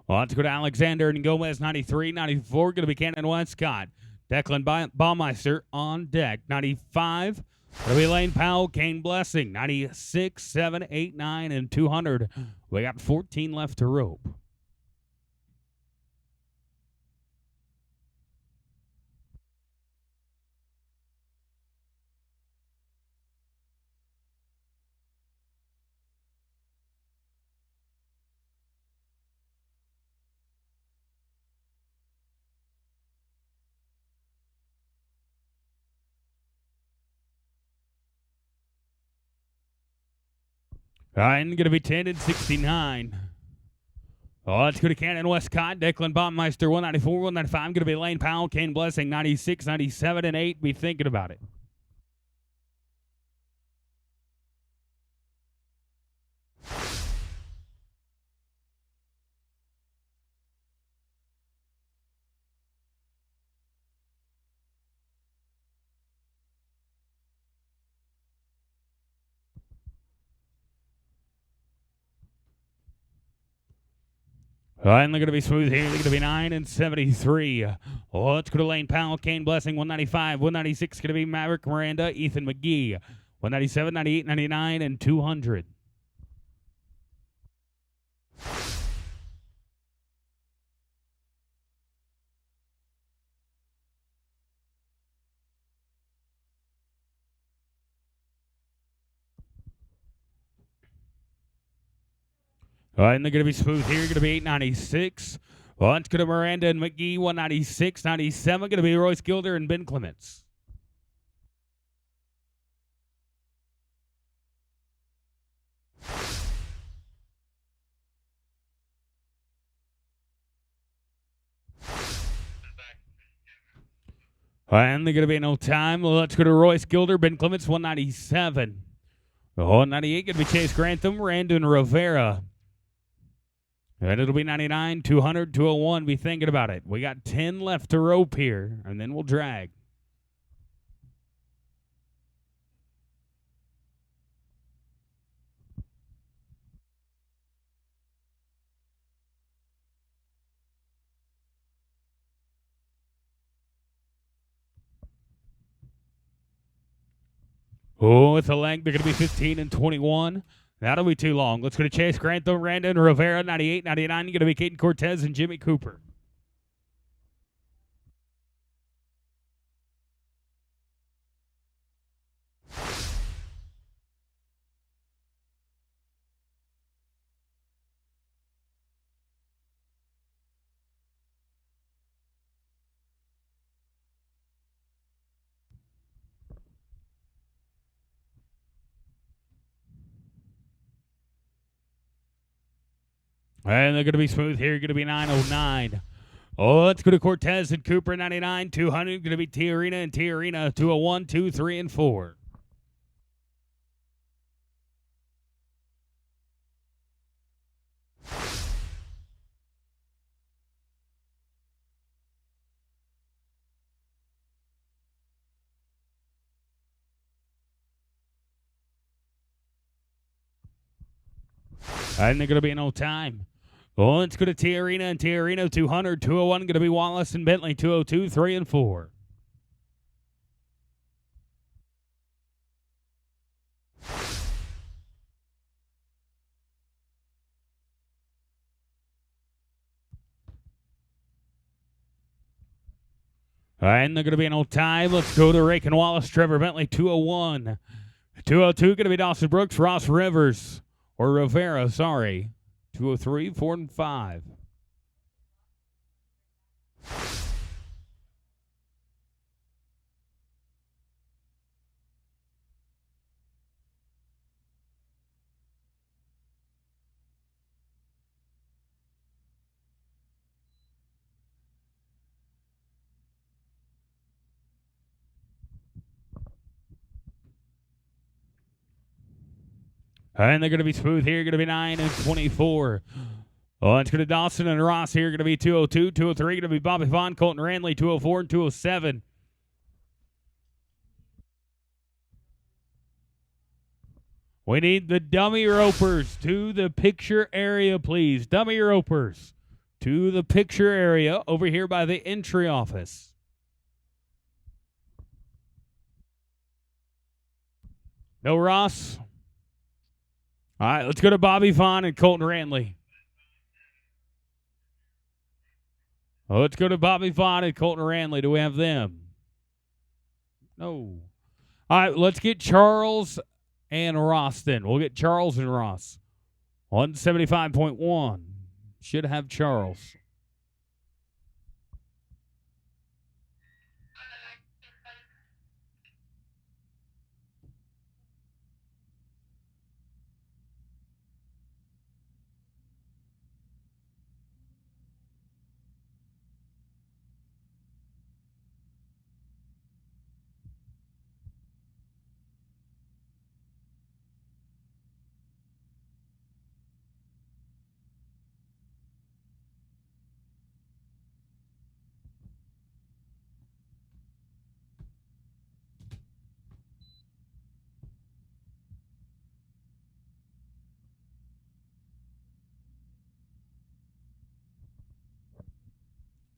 Well, let's go to Alexander and Gomez, 93, 94. Going to be Cannon Westcott. Declan Baumeister on deck, 95. It'll be Lane Powell, Kane Blessing, 96, 7, 8, 9, and 200. We got 14 left to rope. And going to be 10 and 69. Oh, let's go to Cannon Westcott, Declan Baumeister, 194, 195. Going to be Lane Powell, Kane Blessing, 96, 97, and 8. Be thinking about it. And they're going to be smooth here. They're going to be 9 and 73. Oh, let's go to Lane Powell, Kane Blessing, 195. 196 going to be Maverick Miranda, Ethan McGee. 197, 98, 99, and 200. All right, and they're going to be smooth here. Going to be 896. Well, it's going to Miranda and McGee, 196. 97 going to be Royce Gilder and Ben Clements. And they're going to be no time. Well, let's go to Royce Gilder, Ben Clements, 197. 198 going to be Chase Grantham, Randon Rivera. And it'll be 99, 200, 201. Be thinking about it. We got 10 left to rope here, and then we'll drag. Oh, it's a leg. They're going to be 15 and 21. That'll be too long. Let's go to Chase Grantham, Randon Rivera, 98, 99. You're going to be Caden Cortez and Jimmy Cooper. And they're going to be smooth here. Going to be 909. Oh, let's go to Cortez and Cooper, 99, 200. Going to be T Arena and T Arena, 201, 2, 3, and 4. And they're going to be in no time. Oh, let's go to T Arena and T Arena, 200, 201. Going to be Wallace and Bentley, 202, 3, and 4. And they're going to be in no time. Let's go to Rake and Wallace, Trevor Bentley, 201. 202 going to be Dawson Brooks, Ross Rivers, or Rivera, sorry. 203, 4, and 5. And they're going to be smooth here. Going to be 9 and 24. Oh, it's going to Dawson and Ross here. Going to be 202, 203. Going to be Bobby Vaughn, Colton Randley, 204 and 207. We need the dummy ropers to the picture area, please. Dummy ropers to the picture area over here by the entry office. No Ross. All right, let's go to Bobby Vaughn and Colton Randley. Oh, let's go to Bobby Vaughn and Colton Randley. Do we have them? No. All right, let's get Charles and Ross then. We'll get Charles and Ross. 175.1. Should have Charles.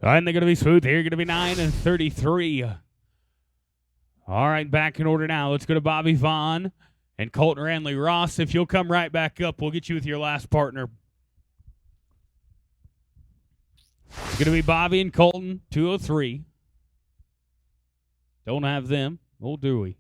And they're going to be smooth here. Going to be 9 and 33. All right, back in order now. Let's go to Bobby Vaughn and Colton Ranley. Ross, if you'll come right back up, we'll get you with your last partner. It's going to be Bobby and Colton, 203. Don't have them. Oh, do we?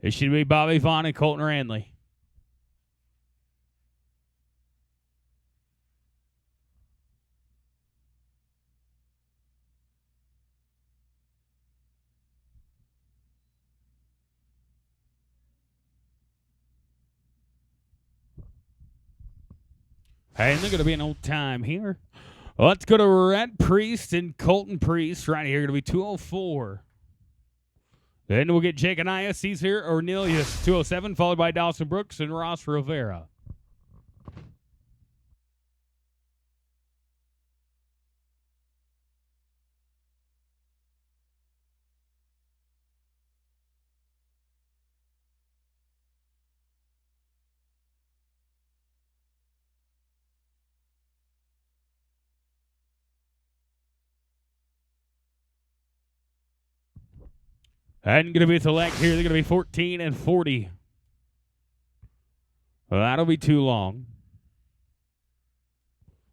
It should be Bobby Vaughn and Colton Ranley. Hey, and they're going to be an old time here. Let's go to Red Priest and Colton Priest. Right here, going to be 204. Then we'll get Jake Anaya, Caesar Ornelius, 207, followed by Dawson Brooks and Ross Rivera. And going to be select here. They're going to be 14 and 40. Well, that'll be too long.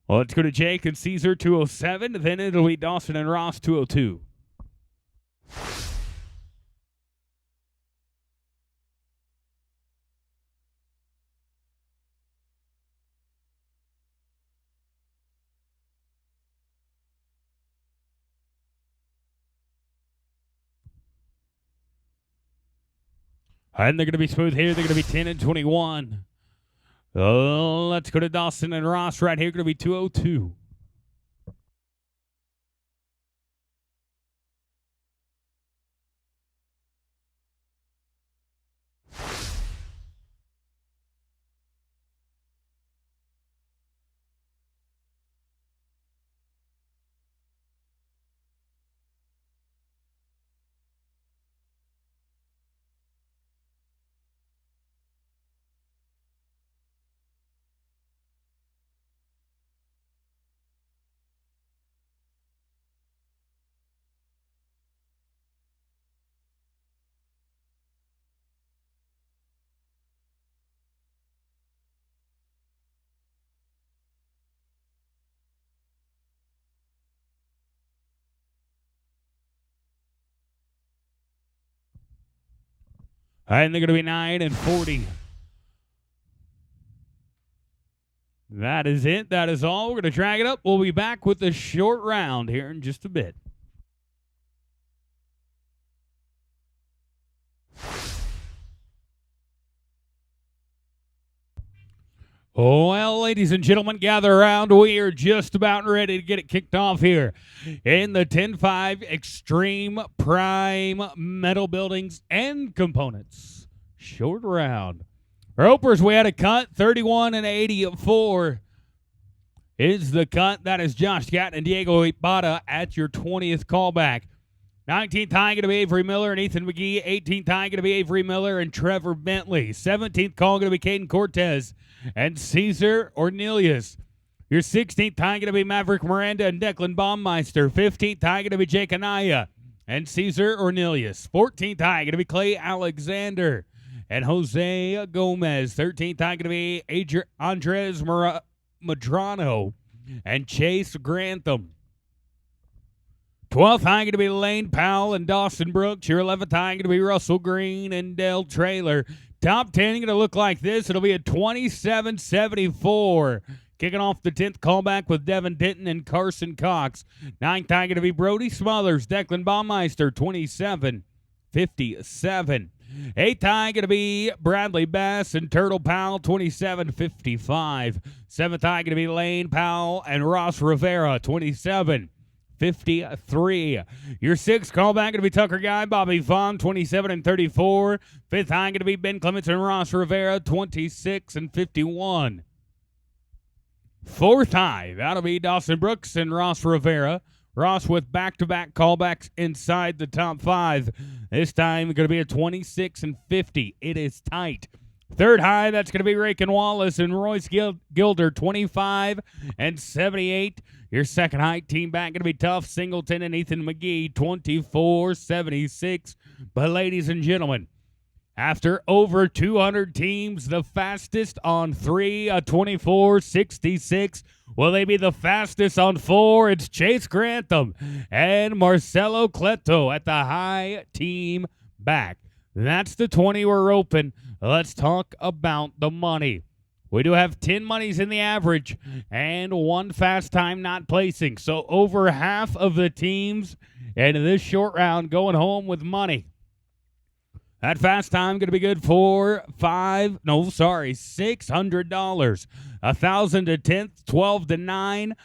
Well, let's go to Jake and Caesar, 207. Then it'll be Dawson and Ross, 202. And they're going to be smooth here. They're going to be 10 and 21. Oh, let's go to Dawson and Ross right here. Going to be 202. And they're going to be 9 and 40. That is it. That is all. We're going to drag it up. We'll be back with the short round here in just a bit. Well, ladies and gentlemen, gather around. We are just about ready to get it kicked off here in the 10-5 Extreme Prime Metal Buildings and Components short round. Ropers, we had a cut, 31 and 84 is the cut. That is Josh Gatton and Diego Ibarra at your 20th callback. 19th high going to be Avery Miller and Ethan McGee. 18th high going to be Avery Miller and Trevor Bentley. 17th call going to be Caden Cortez and Caesar Ornelius. Your 16th high going to be Maverick Miranda and Declan Baumeister. 15th high going to be Jake Anaya and Caesar Ornelius. 14th high going to be Clay Alexander and Jose Gomez. 13th high going to be Andres Madrano and Chase Grantham. 12th high going to be Lane Powell and Dawson Brooks. Your 11th high going to be Russell Green and Dell Traylor. Top 10 going to look like this. It'll be a 27-74. Kicking off the 10th callback with Devin Denton and Carson Cox. 9th high going to be Brody Smothers, Declan Baumeister, 27-57. 8th high going to be Bradley Bass and Turtle Powell, 27-55. 7th high going to be Lane Powell and Ross Rivera, 27-55. 53. Your sixth callback going to be Tucker Guy, Bobby Vaughn, 27 and 34. Fifth high going to be Ben Clements and Ross Rivera, 26 and 51. Fourth high, that'll be Dawson Brooks and Ross Rivera. Ross with back-to-back callbacks inside the top 5. This time going to be a 26 and 50. It is tight. Third high, that's going to be Raken Wallace and Royce Gilder, 25 and 78. Your second high team back going to be Tough Singleton and Ethan McGee, 24-76. But ladies and gentlemen, after over 200 teams, the fastest on 3, a 24-66. Will they be the fastest on 4? It's Chase Grantham and Marcelo Cleto at the high team back. That's the 20 we're open. Let's talk about the money. We do have 10 monies in the average and 1 fast time not placing. So over half of the teams in this short round going home with money. That fast time going to be good for $600. 1,000 to 10th, 12 to 9,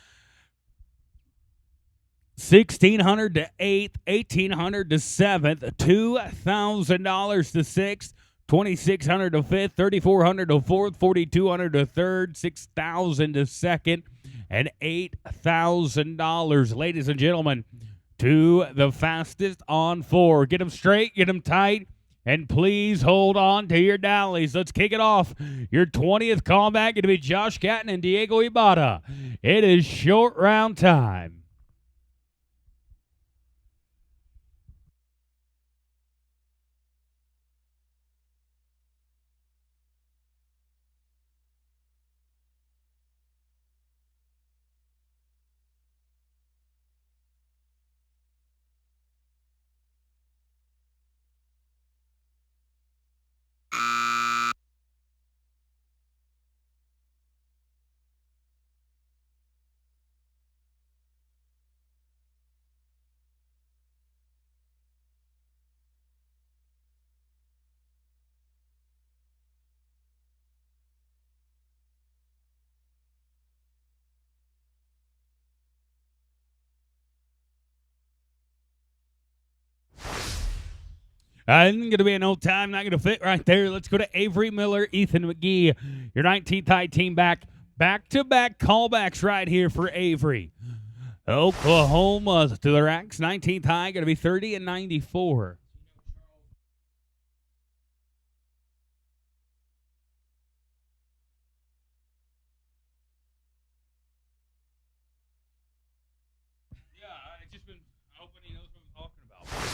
1,600 to 8th, 1,800 to 7th, $2,000 to 6th, 2,600 to 5th, 3,400 to 4th, 4,200 to 3rd, 6,000 to 2nd, and $8,000. Ladies and gentlemen, to the fastest on 4. Get them straight, get them tight. And please hold on to your dallies. Let's kick it off. Your 20th callback going to be Josh Catton and Diego Ibarra. It is short round time. Going to be no time, not going to fit right there. Let's go to Avery Miller, Ethan McGee. Your 19th high team back. Back-to-back callbacks right here for Avery. Oklahoma to the racks. 19th high, going to be 30 and 94.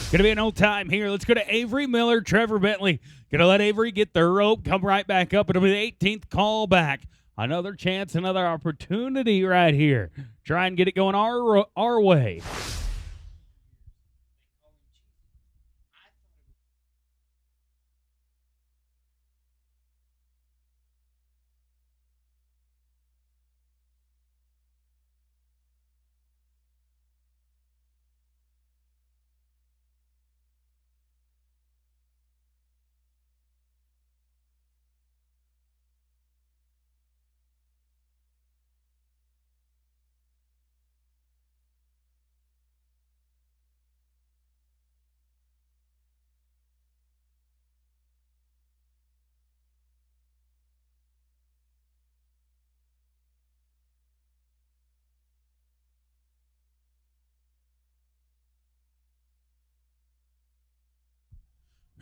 Going to be an old time here. Let's go to Avery Miller, Trevor Bentley. Going to let Avery get the rope, come right back up. It'll be the 18th callback. Another chance, another opportunity right here. Try and get it going our way.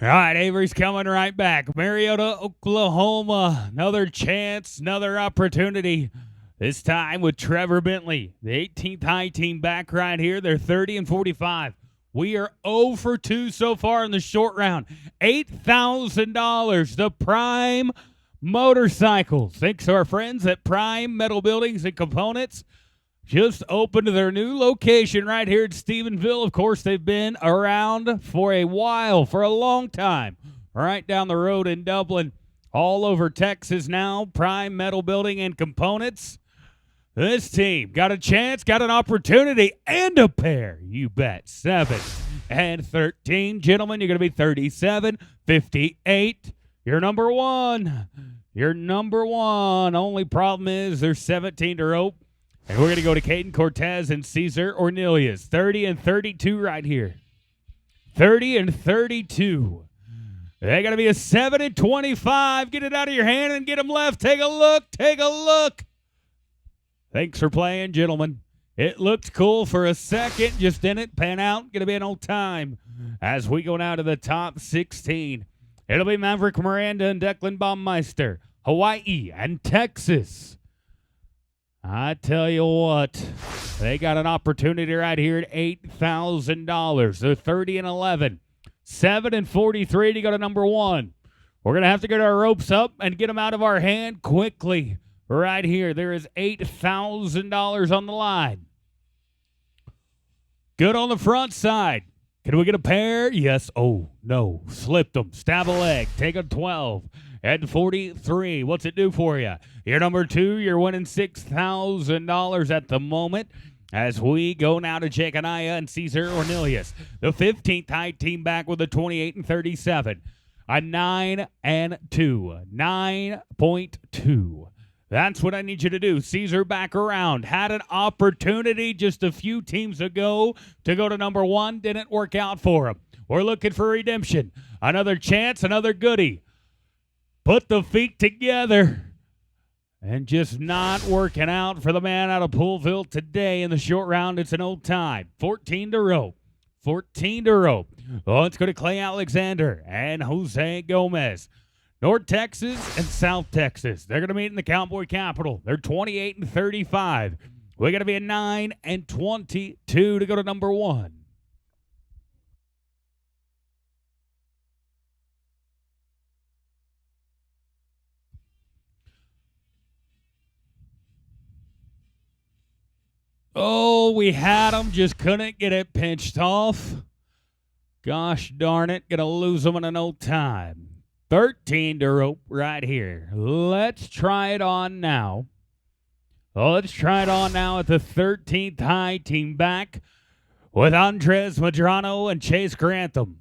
All right, Avery's coming right back. Mariota, Oklahoma. Another chance, another opportunity. This time with Trevor Bentley. The 18th high team back right here. They're 30 and 45. We are 0 for 2 so far in the short round. $8,000. The Prime Motorcycles. Thanks to our friends at Prime Metal Buildings and Components. Just opened their new location right here in Stephenville. Of course, they've been around for a while, for a long time. Right down the road in Dublin, all over Texas now. Prime Metal Building and Components. This team got a chance, got an opportunity, and a pair. You bet. 7 and 13. Gentlemen, you're going to be 37, 58. You're number one. You're number one. Only problem is there's 17 to rope. And we're going to go to Caden Cortez and Cesar Ornelius. 30 and 32 right here. 30 and 32. They're going to be a 7 and 25. Get it out of your hand and get them left. Take a look. Take a look. Thanks for playing, gentlemen. It looked cool for a second. Just didn't pan out. Going to be an old time as we go now to the top 16. It'll be Maverick Miranda and Declan Baumeister. Hawaii and Texas. I tell you what, they got an opportunity right here at $8,000. They're 30 and 11. 7 and 43 to go to number 1. We're going to have to get our ropes up and get them out of our hand quickly. Right here, there is $8,000 on the line. Good on the front side. Can we get a pair? Yes. Oh, no. Slipped them. Stab a leg. Take a 12 and 43. What's it do for you? You're number 2. You're winning $6,000 at the moment. As we go now to Jeconiah and Cesar Ornelius. The 15th high team back with a 28 and 37. A 9 and 2. 9.2. That's what I need you to do. Caesar back around. Had an opportunity just a few teams ago to go to number 1. Didn't work out for him. We're looking for redemption. Another chance, another goodie. Put the feet together. And just not working out for the man out of Poolville today in the short round. It's an old time. 14 to rope. 14 to rope. Oh, let's go to Clay Alexander and Jose Gomez. North Texas and South Texas. They're going to meet in the Cowboy Capital. They're 28 and 35. We're going to be a 9 and 22 to go to number 1. Oh, we had them, just couldn't get it pinched off. Gosh darn it, gonna lose them in an old time. 13 to rope right here. Let's try it on now. Let's try it on now at the 13th high team back with Andres Madrano and Chase Grantham.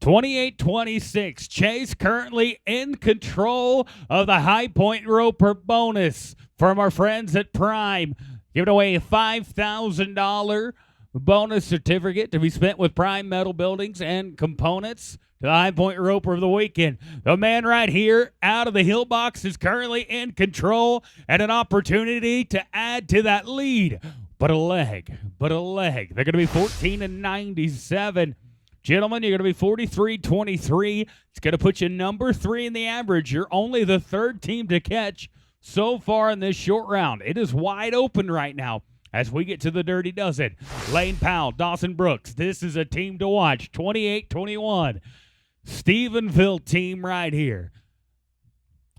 28-26. Chase currently in control of the high point roper bonus from our friends at Prime. Giving away a $5,000 bonus certificate to be spent with Prime Metal Buildings and Components to the High Point Roper of the weekend. The man right here out of the hill box is currently in control and an opportunity to add to that lead. But a leg. They're going to be 14 and 97. Gentlemen, you're going to be 43-23. It's going to put you number 3 in the average. You're only the 3rd team to catch so far in this short round. It is wide open right now as we get to the Dirty Dozen. Lane Powell, Dawson Brooks. This is a team to watch. 28-21. Stephenville team right here.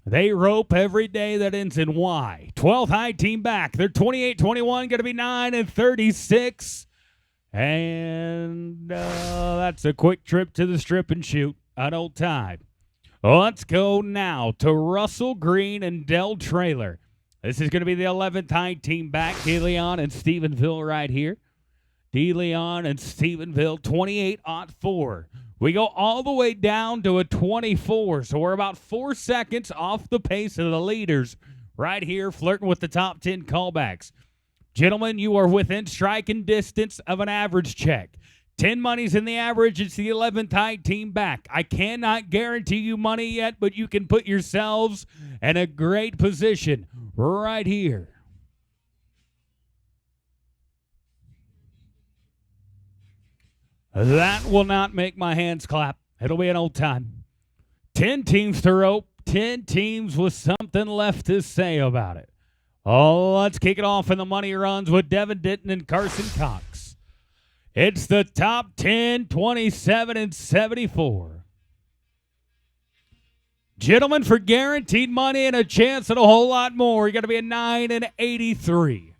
They rope every day that ends in Y. 12th high team back. They're 28-21. Going to be 9 and 36. And that's a quick trip to the strip and shoot. An old time. Let's go now to Russell Green and Del Trailer. This is going to be the 11th high team back. DeLeon and Stephenville right here. DeLeon and Stephenville, 28-4. We go all the way down to a 24, so we're about 4 seconds off the pace of the leaders right here, flirting with the top 10 callbacks. Gentlemen, you are within striking distance of an average check. 10 money's in the average. It's the 11th high team back. I cannot guarantee you money yet, but you can put yourselves in a great position right here. That will not make my hands clap. It'll be an old time. 10 teams to rope. 10 teams with something left to say about it. Oh, let's kick it off in the money runs with Devin Denton and Carson Cox. It's the top 10, 27 and 74. Gentlemen, for guaranteed money and a chance at a whole lot more, you're going to be a 9 and 83.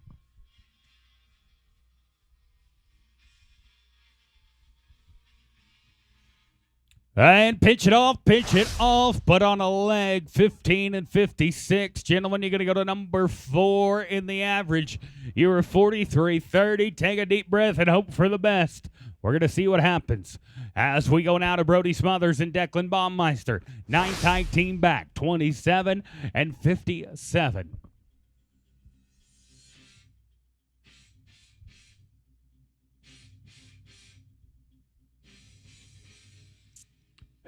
And pinch it off, but on a leg, 15 and 56. Gentlemen, you're going to go to number 4 in the average. You were 43-30. Take a deep breath and hope for the best. We're going to see what happens as we go now to Brody Smothers and Declan Baumeister. 9th high team back, 27 and 57.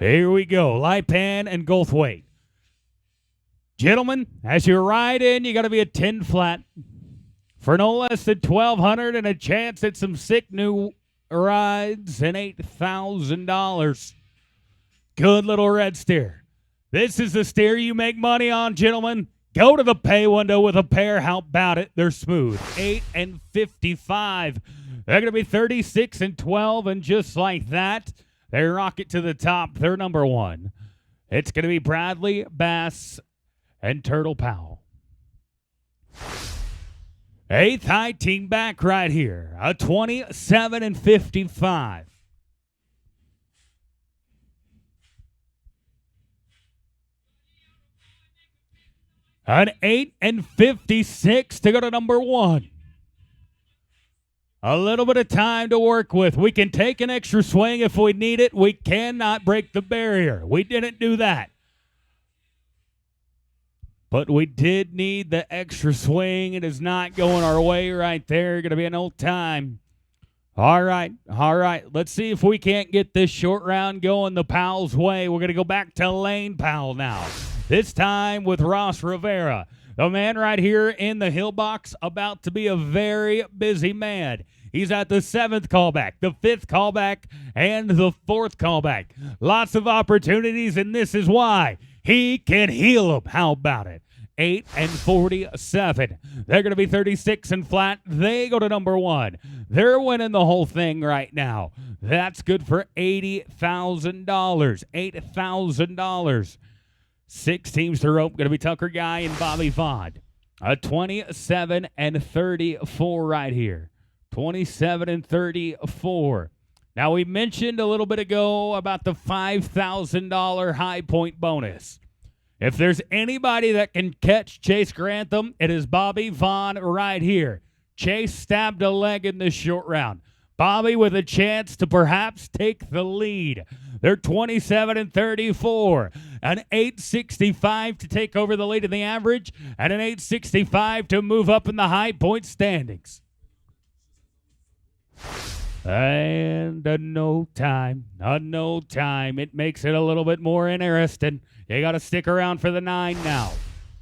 Here we go. Lipan and Goldthwait. Gentlemen, as you ride in, you got to be a 10 flat for no less than $1,200 and a chance at some sick new rides and $8,000. Good little red steer. This is the steer you make money on, gentlemen. Go to the pay window with a pair. How about it? They're smooth. 8 and 55. They're going to be 36 and 12, and just like that, they rocket to the top. They're number one. It's going to be Bradley, Bass, and Turtle Powell. Eighth high team back right here. A 27 and 55. An 8 and 56 to go to number one. A little bit of time to work with. We can take an extra swing if we need it. We cannot break the barrier. We didn't do that. But we did need the extra swing. It is not going our way right there. Going to be an old time. All right. Let's see if we can't get this short round going the Powell's way. We're going to go back to Lane Powell now. This time with Ross Rivera. The man right here in the hill box, about to be a very busy man. He's at the 7th callback, the 5th callback, and the 4th callback. Lots of opportunities, and this is why. He can heal them. How about it? 8 and 47. They're going to be 36 and flat. They go to number one. They're winning the whole thing right now. That's good for $80,000. $8,000. 6 teams to rope. Going to be Tucker Guy and Bobby Vaughn. A 27 and 34 right here. 27 and 34. Now, we mentioned a little bit ago about the $5,000 high point bonus. If there's anybody that can catch Chase Grantham, it is Bobby Vaughn right here. Chase stabbed a leg in this short round. Bobby with a chance to perhaps take the lead. They're 27 and 34. An 865 to take over the lead in the average, and an 865 to move up in the high point standings. And a no time. It makes it a little bit more interesting. You got to stick around for the 9 now.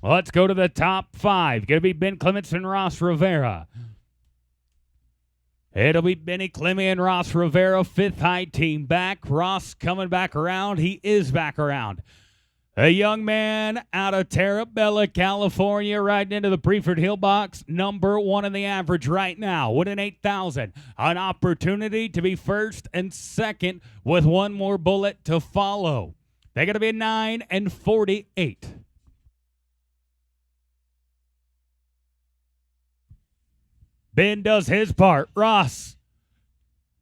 Let's go to the top 5. Going to be Ben Clements and Ross Rivera. It'll be Benny Clemmy and Ross Rivera, 5th high team back. Ross coming back around. He is back around. A young man out of Terabella, California, riding into the Preferred Hill box, number 1 in the average right now, winning $8,000. An opportunity to be 1st and 2nd with one more bullet to follow. They're going to be 9 and 48. Ben does his part. Ross,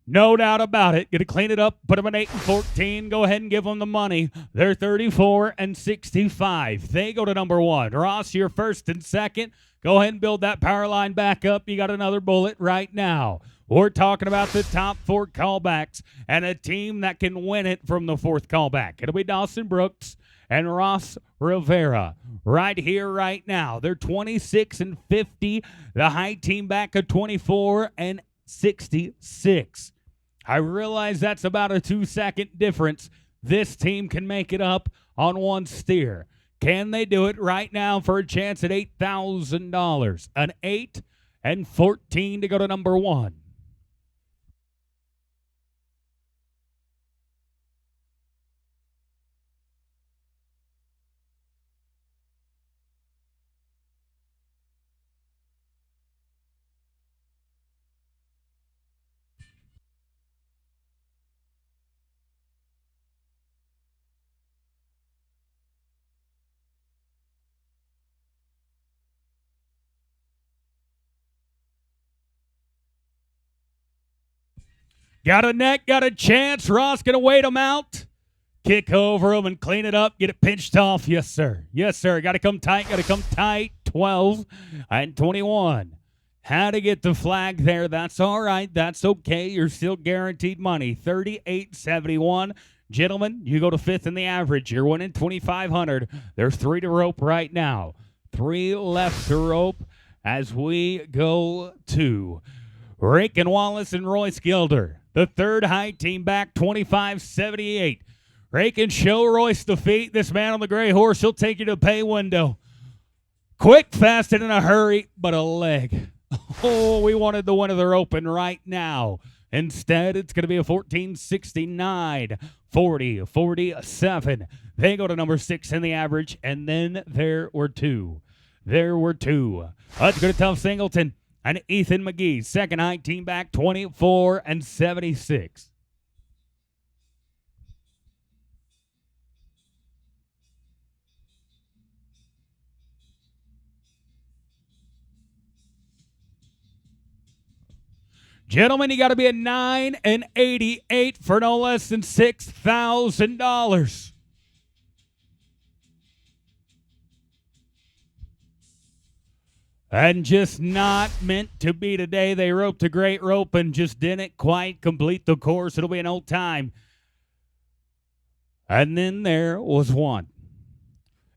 no doubt about it. Going to clean it up, put them at 8 and 14. Go ahead and give them the money. They're 34 and 65. They go to number 1. Ross, you're 1st and 2nd. Go ahead and build that power line back up. You got another bullet right now. We're talking about the top 4 callbacks and a team that can win it from the 4th callback. It'll be Dawson Brooks and Ross Rivera right here, right now. They're 26 and 50. The high team back at 24 and 66. I realize that's about a 2-second difference. This team can make it up on one steer. Can they do it right now for a chance at $8,000? An 8 and 14 to go to number 1. Got a neck, got a chance. Ross going to wait him out. Kick over him and clean it up. Get it pinched off. Yes, sir. Yes, sir. Got to come tight. 12 and 21. Had to get the flag there. That's all right. That's okay. You're still guaranteed money. 38.71. Gentlemen, you go to 5th in the average. You're winning $2,500. There's 3 to rope right now. 3 left to rope as we go to Rankin Wallace and Royce Gilder. The 3rd high team back, 25.78. Rake and show Royce the feet. This man on the gray horse, he'll take you to the pay window. Quick, fast, and in a hurry, but a leg. Oh, we wanted the winner of their open right now. Instead, it's going to be a 1469, 40, 47. They go to number 6 in the average, and then there were two. Let's go to Tough Singleton and Ethan McGee. Second high team back, 24 and 76. Gentlemen, you got to be a 9 and 88 for no less than $6,000. And just not meant to be today. They roped a great rope and just didn't quite complete the course. It'll be an old time. And then there was one.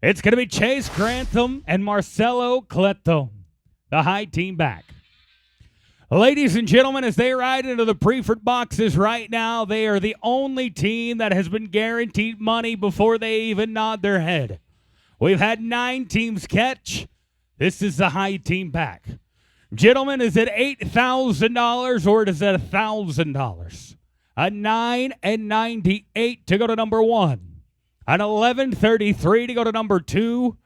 It's going to be Chase Grantham and Marcelo Cleto, the high team back. Ladies and gentlemen, as they ride into the preferred boxes right now, they are the only team that has been guaranteed money before they even nod their head. We've had 9 teams catch. This is the high team back. Gentlemen, is it $8,000 or is it $1,000? A 9 and 98 to go to number 1. An 11.33 to go to number 2.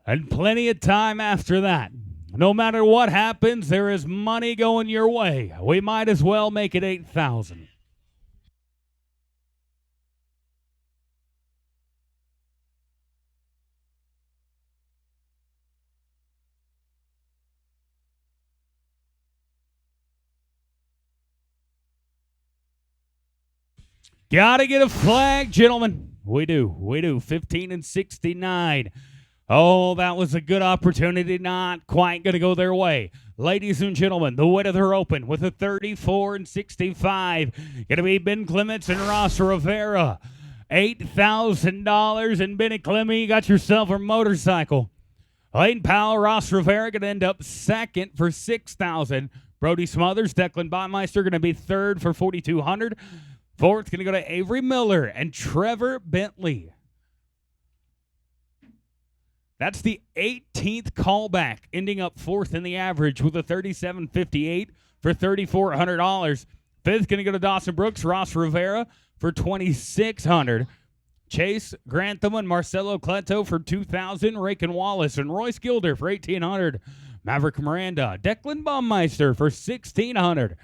And plenty of time after that. No matter what happens, there is money going your way. We might as well make it $8,000. Gotta get a flag, gentlemen. We do. 15 and 69. Oh, that was a good opportunity. Not quite going to go their way. Ladies and gentlemen, the winner of their open with a 34 and 65. Going to be Ben Clements and Ross Rivera. $8,000. And Benny Clemmy, you got yourself a motorcycle. Layton Powell, Ross Rivera going to end up second for $6,000. Brody Smothers, Declan Baumeister going to be third for $4,200. Fourth going to go to Avery Miller and Trevor Bentley. That's the 18th callback, ending up fourth in the average with a 37.58 for $3,400. Fifth going to go to Dawson Brooks, Ross Rivera for $2,600. Chase Grantham and Marcelo Cleto for $2,000. Rake Wallace and Royce Gilder for $1,800. Maverick Miranda, Declan Baumeister for $1,600.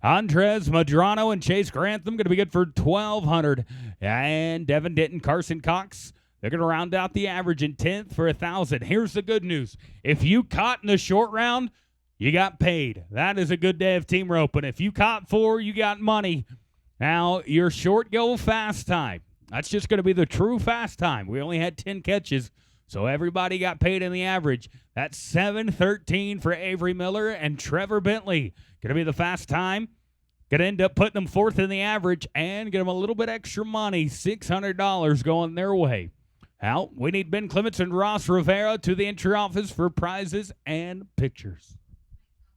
Andres Madrano and Chase Grantham going to be good for $1,200. And Devin Denton, Carson Cox, they're going to round out the average in 10th for $1,000. Here's the good news. If you caught in the short round, you got paid. That is a good day of team roping. If you caught 4, you got money. Now, your short go fast time. That's just going to be the true fast time. We only had 10 catches, so everybody got paid in the average. That's 7:13 for Avery Miller and Trevor Bentley. Going to be the fast time. Going to end up putting them fourth in the average and get them a little bit extra money, $600 going their way. Now, we need Ben Clements and Ross Rivera to the entry office for prizes and pictures.